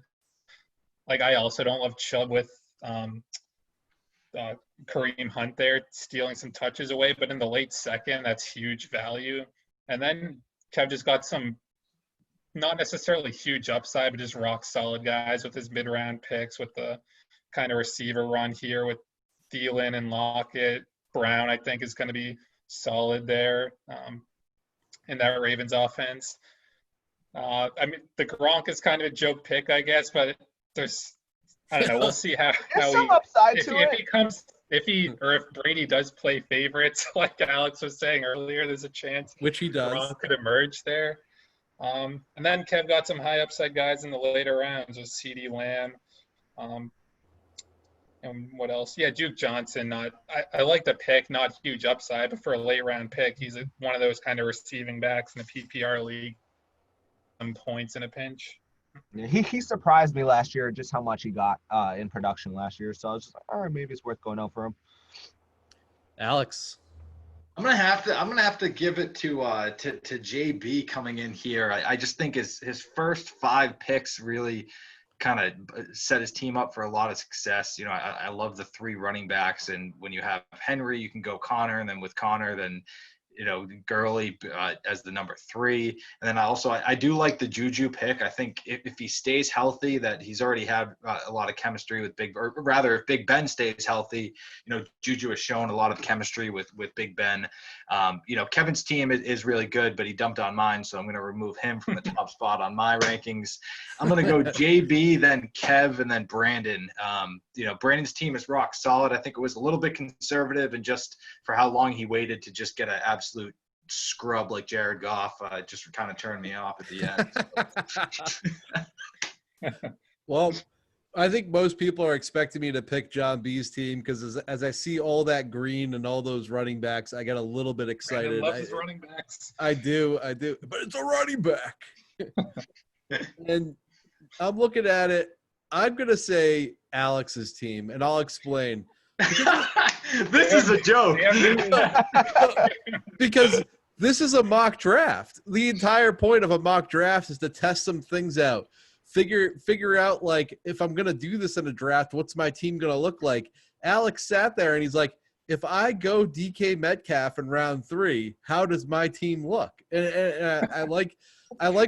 Like I also don't love Chubb with Kareem Hunt there stealing some touches away, but in the late second, that's huge value. And then Kev just got some not necessarily huge upside, but just rock solid guys with his mid-round picks with the kind of receiver run here with Thielen and Lockett. Brown, I think, is going to be solid there in that Ravens offense. I mean, the Gronk is kind of a joke pick, I guess, but there's, I don't know. We'll see how some upside to it. If Brady does play favorites, like Alex was saying earlier, there's a chance which he does. Gronk could emerge there. And then Kev got some high upside guys in the later rounds with CeeDee Lamb. And what else? Yeah, Duke Johnson. I like the pick, not huge upside, but for a late round pick, he's one of those kind of receiving backs in the PPR league. Some points in a pinch. Yeah, he surprised me last year just how much he got in production last year. So I was just like, all right, maybe it's worth going out for him. Alex. I'm gonna have to give it to JB coming in here. I just think his first 5 picks really kind of set his team up for a lot of success. I love the 3 running backs, and when you have Henry, you can go Connor, and then with Connor, then Gurley as the number 3. And then I do like the Juju pick. I think if he stays healthy, that he's already had a lot of chemistry with or rather if Big Ben stays healthy, Juju has shown a lot of chemistry with Big Ben. Kevin's team is really good, but he dumped on mine, so I'm going to remove him from the top spot on my rankings. I'm going to go JB, then Kev, and then Brandon. Brandon's team is rock solid. I think it was a little bit conservative, and just for how long he waited to just get an absolute scrub like Jared Goff, just kind of turned me off at the end. Well, I think most people are expecting me to pick Jon B's team because as I see all that green and all those running backs, I get a little bit excited. Brandon loves his running backs. I do, but it's a running back. And I'm looking at it. I'm going to say Alex's team, and I'll explain. This is a joke. Because this is a mock draft. The entire point of a mock draft is to test some things out. Figure out, like, if I'm going to do this in a draft, what's my team going to look like? Alex sat there, and he's like, if I go DK Metcalf in round 3, how does my team look? And I like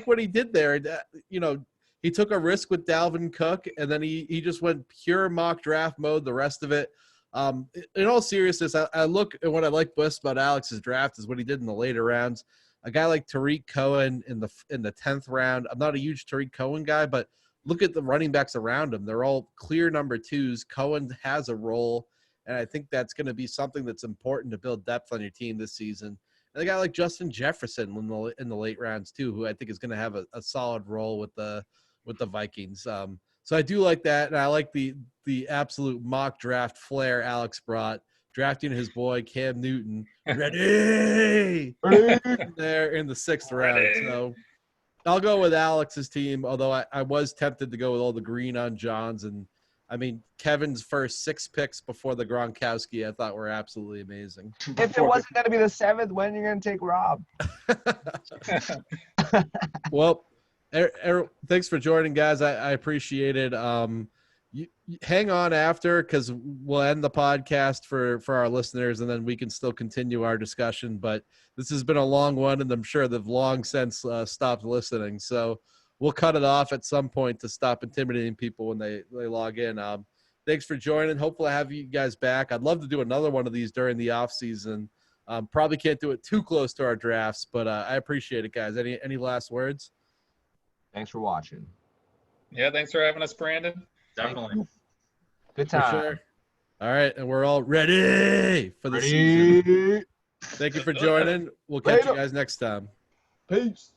what he did there. He took a risk with Dalvin Cook, and then he just went pure mock draft mode the rest of it. In all seriousness, I look at what I like best about Alex's draft is what he did in the later rounds. A guy like Tariq Cohen in the 10th round. I'm not a huge Tariq Cohen guy, but look at the running backs around him. They're all clear number 2s. Cohen has a role, and I think that's going to be something that's important to build depth on your team this season. And a guy like Justin Jefferson in the late rounds too, who I think is going to have a solid role with the Vikings. So I do like that, and I like the absolute mock draft flair Alex brought, drafting his boy Cam Newton ready there in the 6th round. So I'll go with Alex's team, although I was tempted to go with all the green on John's. And, I mean, Kevin's first 6 picks before the Gronkowski I thought were absolutely amazing. If it wasn't going to be the 7th, when are you going to take Rob? Well, thanks for joining, guys. I appreciate it. You hang on after, because we'll end the podcast for our listeners, and then we can still continue our discussion. But this has been a long one, and I'm sure they've long since stopped listening. So we'll cut it off at some point to stop intimidating people when they log in. Thanks for joining. Hopefully, I have you guys back. I'd love to do another one of these during the off season. Probably can't do it too close to our drafts, but I appreciate it, guys. Any last words? Thanks for watching. Yeah, thanks for having us, Brandon. Definitely. Good For time. sure. All right, and we're all ready for the season. Ready? Thank you for joining. We'll catch you Later. guys next time. Peace.